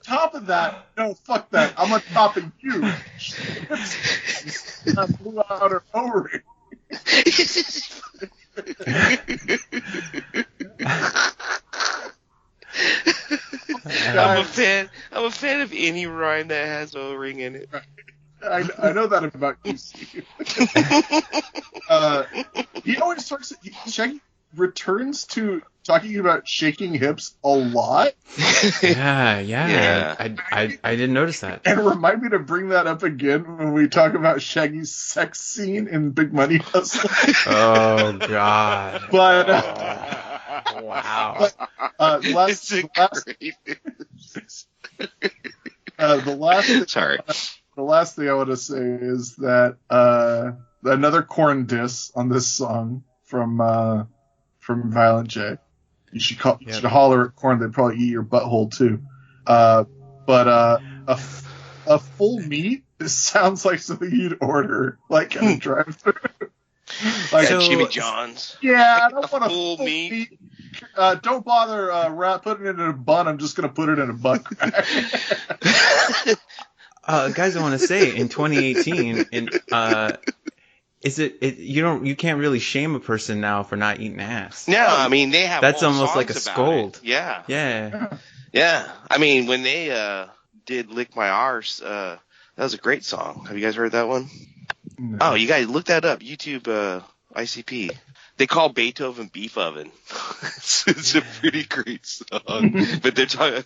top of that, no, fuck that, I'm on top of you. I blew out her ovary. I'm a fan of any rhyme that has O-ring in it. I know that about you, Steve. He always talks. Shaggy returns to talking about shaking hips a lot. Yeah. I didn't notice that. And remind me to bring that up again when we talk about Shaggy's sex scene in Big Money Hustle. Oh God. But wow. The last thing I want to say is that another corn diss on this song from Violent J. You should holler at corn; they'd probably eat your butthole too. But a full meat sounds like something you'd order like at a drive-thru. Like Jimmy John's. Yeah, I don't want a full meat. Don't bother putting it in a bun. I'm just gonna put it in a butt crack. Guys, I want to say in 2018, you can't really shame a person now for not eating ass. No, I mean they have. That's whole almost like a songs about scold. it. Yeah. Yeah. Yeah. I mean when they did "Lick My Arse," that was a great song. Have you guys heard that one? No. Oh, you guys look that up. YouTube ICP. They call Beethoven Beef Oven. It's a pretty great song. But they're talking.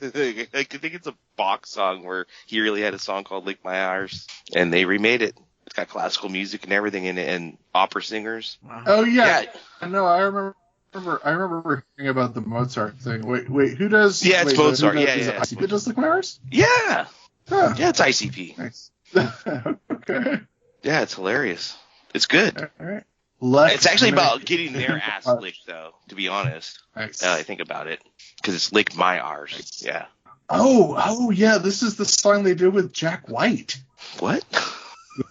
I think it's a Bach song where he really had a song called "Lick My Arse," and they remade it. It's got classical music and everything in it, and opera singers. Wow. Oh yeah. No, I remember hearing about the Mozart thing. Wait, who does? Yeah, it's Mozart. Is it ICP does Lick My Arse? Yeah. Huh. Yeah, it's ICP. Nice. Okay. Yeah, it's hilarious. It's good. All right. It's actually about getting their ass licked, though, to be honest. Nice. I think about it. Because it's "Lick My Arse." Nice. Yeah. Oh, yeah. This is the song they did with Jack White. What?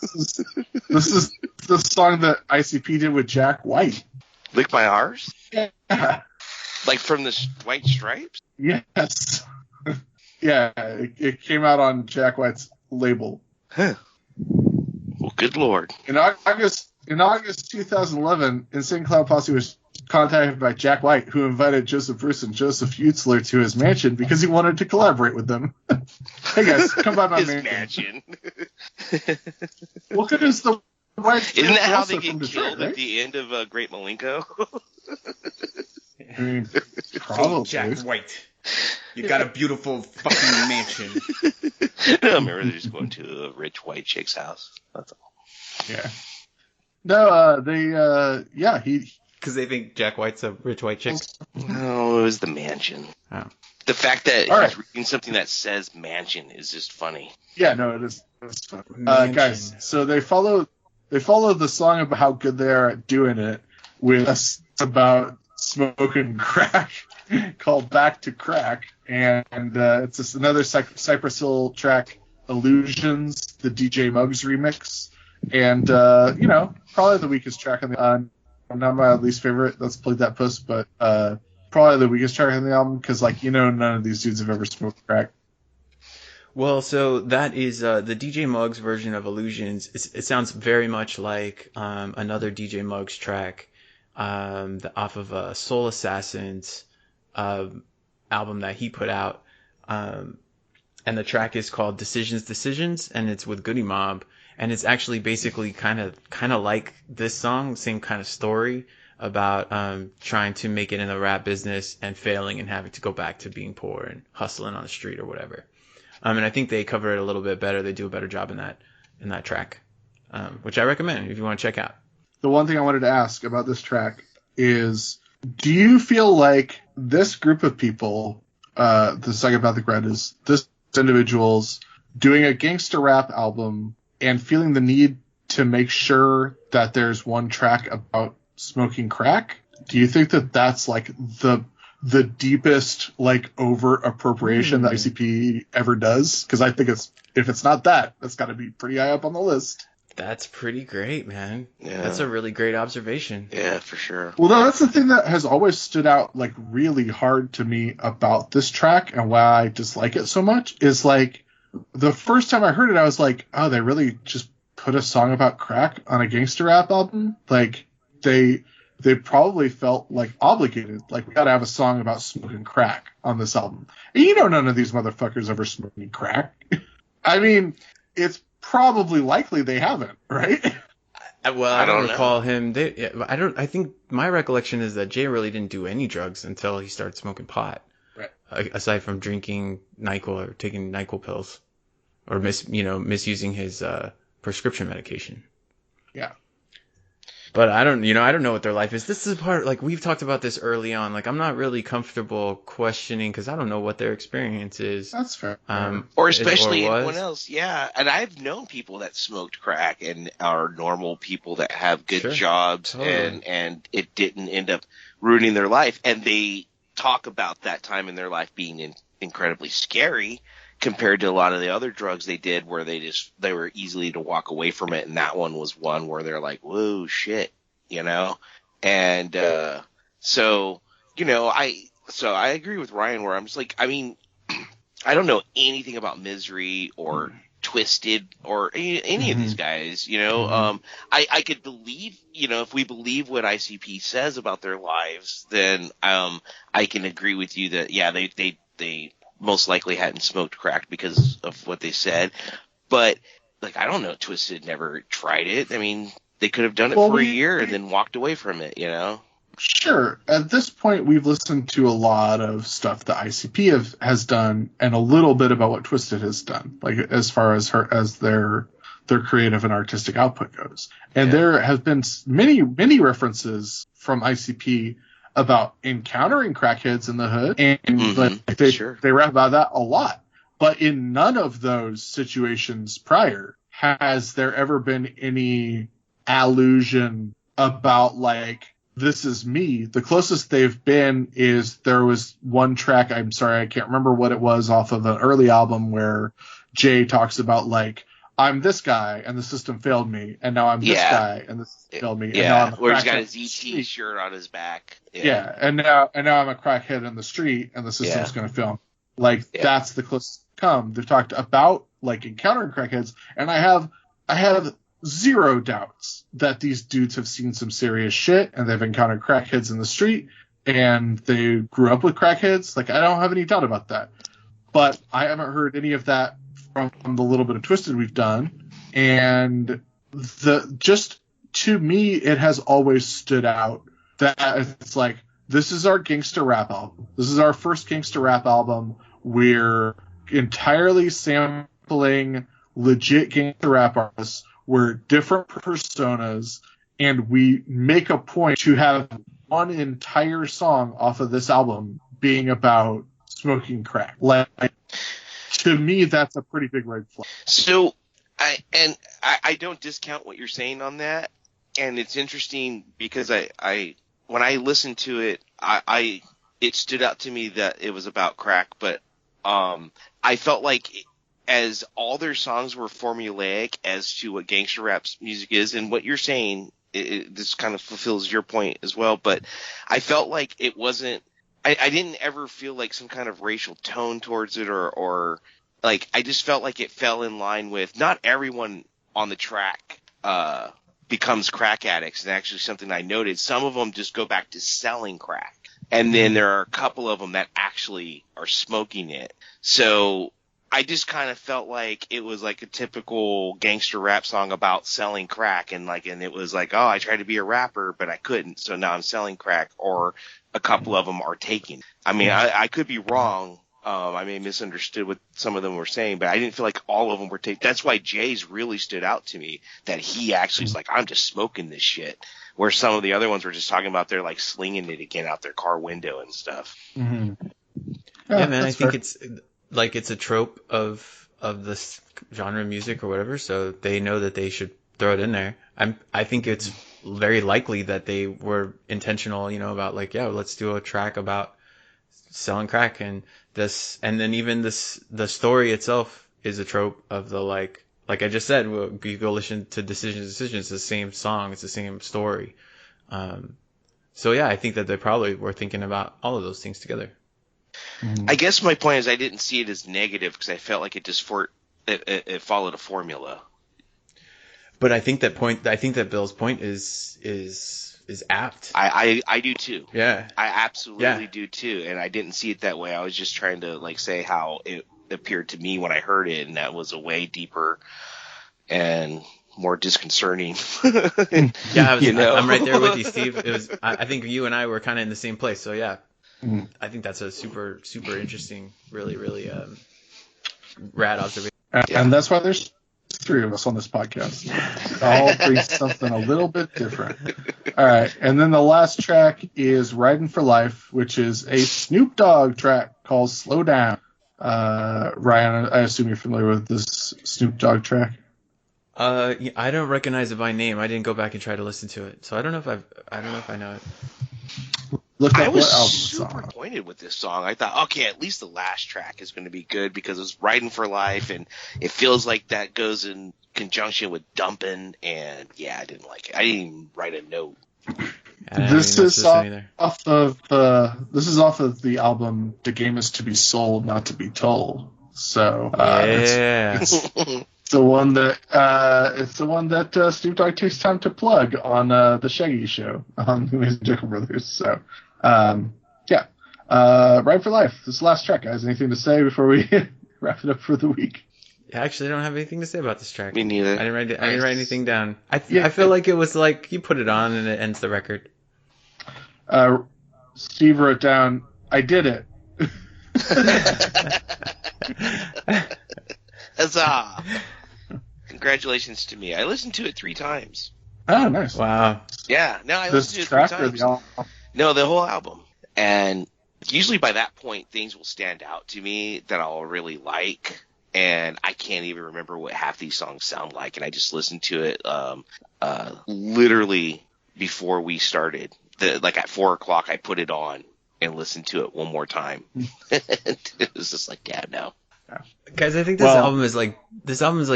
This is the song that ICP did with Jack White. "Lick My Arse"? Yeah. Like from the White Stripes? Yes. Yeah, it came out on Jack White's label. Huh. Well, good Lord. In August 2011, Insane Clown Posse was contacted by Jack White, who invited Joseph Bruce and Joseph Utzler to his mansion because he wanted to collaborate with them. Hey guys, come by my mansion. Well, because the White Isn't that how they get killed at the end of Great Malenko? I mean, probably. Jack White. You got a beautiful fucking mansion. No, remember they're just going to a rich white chick's house. That's all. Yeah. No, Because they think Jack White's a rich white chick? No, it was the mansion. Oh. The fact that all he's right. reading something that says mansion is just funny. Yeah, no, it is. It's fun. Guys, so they follow the song about how good they are at doing it with us about smoking crack called "Back to Crack," and it's just another Cypress Hill track, "Illusions," the DJ Muggs remix, and probably the weakest track on the not my least favorite. Let's play that puss, but probably the weakest track on the album because none of these dudes have ever smoked crack. Well, so that is the DJ Muggs version of "Illusions." It sounds very much like another DJ Muggs track off of Soul Assassins album that he put out, and the track is called Decisions, and it's with Goody Mob, and it's actually basically kind of like this song, same kind of story about trying to make it in the rap business and failing and having to go back to being poor and hustling on the street or whatever. And I think they cover it a little bit better. They do a better job in that track, which I recommend if you want to check out. The one thing I wanted to ask about this track is, do you feel like this group of people, the Psychopathic Rydas, this individuals doing a gangster rap album and feeling the need to make sure that there's one track about smoking crack, do you think that that's like the deepest over appropriation that ICP ever does? Because I think if it's not that's got to be pretty high up on the list. That's pretty great, man. Yeah. That's a really great observation. Yeah, for sure. Well, no, that's the thing that has always stood out really hard to me about this track and why I dislike it so much is the first time I heard it, I was like, oh, they really just put a song about crack on a gangster rap album? They probably felt obligated, we gotta have a song about smoking crack on this album. And none of these motherfuckers ever smoking crack. I mean, it's probably likely they haven't, right? Well, I don't recall him. I think my recollection is that Jay really didn't do any drugs until he started smoking pot. Right. Aside from drinking NyQuil or taking NyQuil pills, or misusing his prescription medication. Yeah. But I don't know what their life is. This is part, we've talked about this early on. I'm not really comfortable questioning because I don't know what their experience is. That's fair. Or especially anyone else. Yeah. And I've known people that smoked crack and are normal people that have good jobs and it didn't end up ruining their life. And they talk about that time in their life being incredibly scary compared to a lot of the other drugs they did where they were easily to walk away from it. And that one was one where they're like, whoa, shit, And so I agree with Ryan where I'm just I don't know anything about Misery or Twisted or any of these guys, you know. I could believe, you know, if we believe what ICP says about their lives, then I can agree with you that yeah, they most likely hadn't smoked crack because of what they said. But like, I don't know, Twisted never tried it. I mean, they could have done it for a year and then walked away from it, you know. Sure. At this point, we've listened to a lot of stuff that ICP has done, and a little bit about what Twisted has done, like as far as their creative and artistic output goes. And there have been many references from ICP about encountering crackheads in the hood, and they rap about that a lot. But in none of those situations prior has there ever been any allusion about like, this is me. The closest they've been is there was one track, I'm sorry, I can't remember what it was, off of an early album where Jay talks about like, I'm this guy and the system failed me, and now I'm this guy and the system failed me. Yeah, and now I'm a where he's got his ET shirt on his back. Yeah, and now I'm a crackhead in the street and the system's going to fail me. Like, that's the closest come. They've talked about like encountering crackheads, and I have zero doubts that these dudes have seen some serious shit and they've encountered crackheads in the street and they grew up with crackheads. Like, I don't have any doubt about that. But I haven't heard any of that from the little bit of Twisted we've done. And just to me, it has always stood out that it's like, this is our gangster rap album. This is our first gangster rap album. We're entirely sampling legit gangster rap artists. We're different personas, and we make a point to have one entire song off of this album being about smoking crack. Like, to me, that's a pretty big red flag. So, I don't discount what you're saying on that, and it's interesting because I when I listened to it, it stood out to me that it was about crack, but I felt like as all their songs were formulaic as to what gangster rap music is, and what you're saying, this kind of fulfills your point as well, but I felt like it wasn't, I didn't ever feel like some kind of racial tone towards it, or like, I just felt like it fell in line with, not everyone on the track becomes crack addicts, and actually something I noted, some of them just go back to selling crack, and then there are a couple of them that actually are smoking it. So I just kind of felt like it was like a typical gangster rap song about selling crack, and it was like, oh, I tried to be a rapper, but I couldn't, so now I'm selling crack. Or a couple of them are taking. I mean, I could be wrong. I may have misunderstood what some of them were saying, but I didn't feel like all of them were taking. That's why Jay's really stood out to me, that he actually is like, I'm just smoking this shit. Where some of the other ones were just talking about they're like slinging it again out their car window and stuff. Mm-hmm. Yeah, man, I think it's a trope of this genre of music or whatever, so they know that they should throw it in there. I think it's very likely that they were intentional, you know, about like, yeah, let's do a track about selling crack, and then even the story itself is a trope of the like I just said, you go listen to Decisions, it's the same song, it's the same story. So yeah, I think that they probably were thinking about all of those things together. I guess my point is I didn't see it as negative because I felt like it just it followed a formula. But I think that Bill's point is apt. I do too. Yeah. I absolutely do too. And I didn't see it that way. I was just trying to like say how it appeared to me when I heard it, and that was a way deeper and more disconcerting. Yeah, I'm right there with you, Steve. It was. I think you and I were kind of in the same place. So yeah. I think that's a super, super interesting, really, really rad observation. And that's why there's three of us on this podcast. All bring something a little bit different. All right. And then the last track is Riding for Life, which is a Snoop Dogg track called Slow Down. Ryan, I assume you're familiar with this Snoop Dogg track? I don't recognize it by name. I didn't go back and try to listen to it. So I don't know if I know it. I was super pointed with this song. I thought, okay, at least the last track is going to be good because it's Riding for Life, and it feels like that goes in conjunction with Dumpin', and yeah, I didn't like it. I didn't even write a note. This is off of the album "The Game Is to Be Sold, Not to Be Told." So the one that Snoop Dogg takes time to plug on the Shaggy Show on the Amazing Joker Brothers. So, yeah, Ride for Life. This is the last track, guys. Anything to say before we wrap it up for the week? I actually don't have anything to say about this track. Me neither. I didn't write anything down. I feel like it was like you put it on and it ends the record. Steve wrote down, "I did it." Huzzah! Congratulations to me. I listened to it 3 times. Oh, nice. Wow. Yeah, no, I listened to it 3 times. No, the whole album. And usually by that point, things will stand out to me that I'll really like. And I can't even remember what half these songs sound like. And I just listened to it literally before we started. Like at 4 o'clock, I put it on and listened to it one more time. It was just like, yeah, no. Yeah. Guys, I think this album is like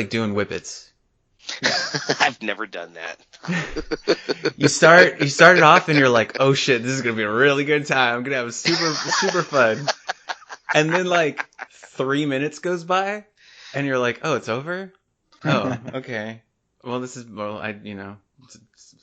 doing whippets. I've never done that. You started off and you're like, oh shit, this is gonna be a really good time. I'm gonna have a super fun. And then like 3 minutes goes by, and you're like, oh, it's over. Oh, okay. Well, it's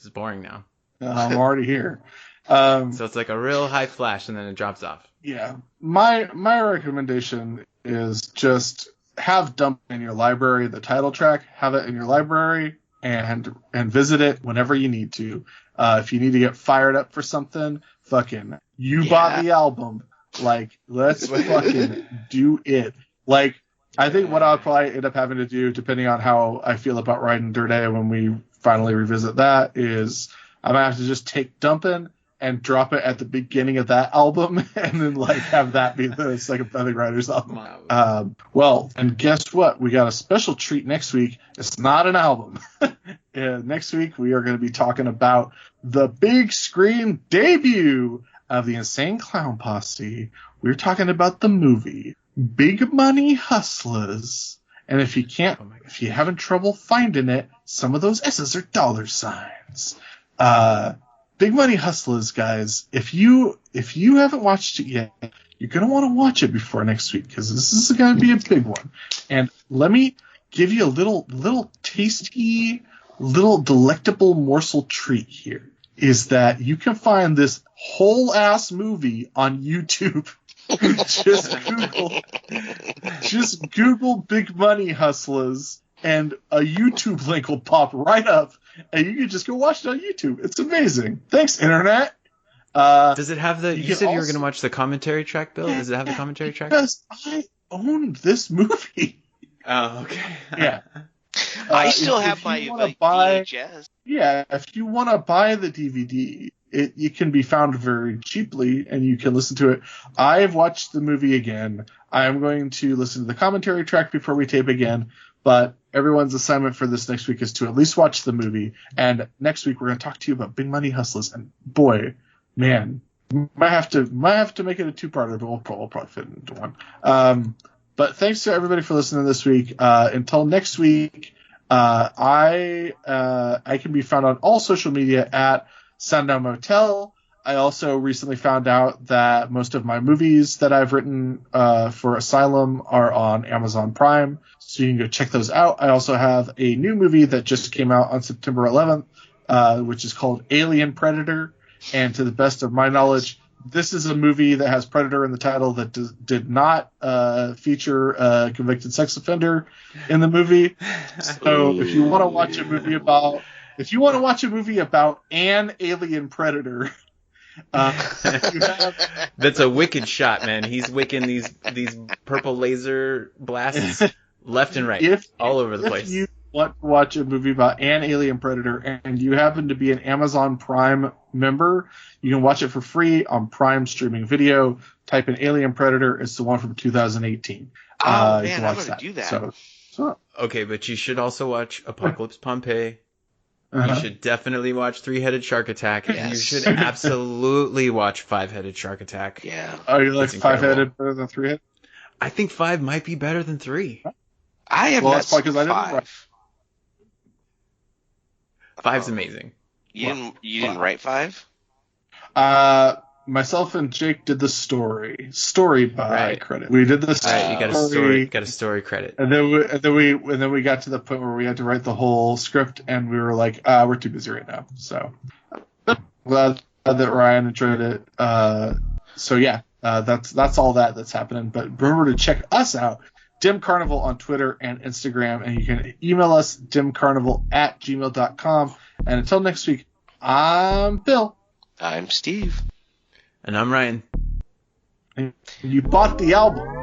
boring now. I'm already here. So it's like a real high flash, and then it drops off. Yeah. My recommendation is just have Dumpin in your library, the title track, have it in your library and visit it whenever you need to. If you need to get fired up for something, bought the album. Like, let's fucking do it. Like, I think what I'll probably end up having to do, depending on how I feel about Riding Dirt A when we finally revisit that, is I might have to just take Dumpin and drop it at the beginning of that album, and then like have that be the Psychopathic Riders album. Well, and guess what? We got a special treat next week. It's not an album. Next week we are going to be talking about the big screen debut of the Insane Clown Posse. We're talking about the movie Big Money Hustlers. And if you're having trouble finding it, some of those S's are dollar signs. Big Money Hustlers, guys. If you haven't watched it yet, you're gonna want to watch it before next week, because this is gonna be a big one. And let me give you a little tasty, little delectable morsel treat here. Is that you can find this whole ass movie on YouTube. just Google Big Money Hustlers, and a YouTube link will pop right up, and you can just go watch it on YouTube. It's amazing. Thanks, Internet. Does it have you said you were going to watch the commentary track, Bill? Does it have the commentary track? Because I own this movie. Oh, okay. Yeah. I still have my VHS. Yeah, if you want to buy the DVD, it can be found very cheaply, and you can listen to it. I've watched the movie again. I'm going to listen to the commentary track before we tape again, but everyone's assignment for this next week is to at least watch the movie. And next week we're going to talk to you about Big Money Hustlers. And boy, man, might have to make it a 2-parter, but we'll probably fit it into one. But thanks to everybody for listening this week. Until next week, I can be found on all social media at Sundown Motel. I also recently found out that most of my movies that I've written for Asylum are on Amazon Prime, so you can go check those out. I also have a new movie that just came out on September 11th, which is called Alien Predator. And to the best of my knowledge, this is a movie that has Predator in the title that did not feature a convicted sex offender in the movie. So if you want to watch a movie about an alien predator, that's a wicked shot, man. He's wicking these purple laser blasts left and right, all over the place. If you want to watch a movie about an alien predator and you happen to be an Amazon Prime member, you can watch it for free on Prime streaming video. Type in Alien Predator. It's the one from 2018. Oh man, I'm gonna do that. Okay, but you should also watch Apocalypse Pompeii. You should definitely watch 3-Headed Shark Attack. Yes. And you should absolutely watch 5-Headed Shark Attack. Yeah. Oh, you like 5-Headed better than 3-Headed? I think 5 might be better than 3. I have not seen 5. 5's amazing. You didn't write 5? myself and Jake did the story by credit. We did the story. You got a story credit. And then we got to the point where we had to write the whole script, and we were like, we're too busy right now. So glad that Ryan enjoyed it. So yeah, that's all that's happening. But remember to check us out, Dim Carnival on Twitter and Instagram, and you can email us dimcarnival@gmail.com. And until next week, I'm Bill. I'm Steve. And I'm Ryan. And you bought the album.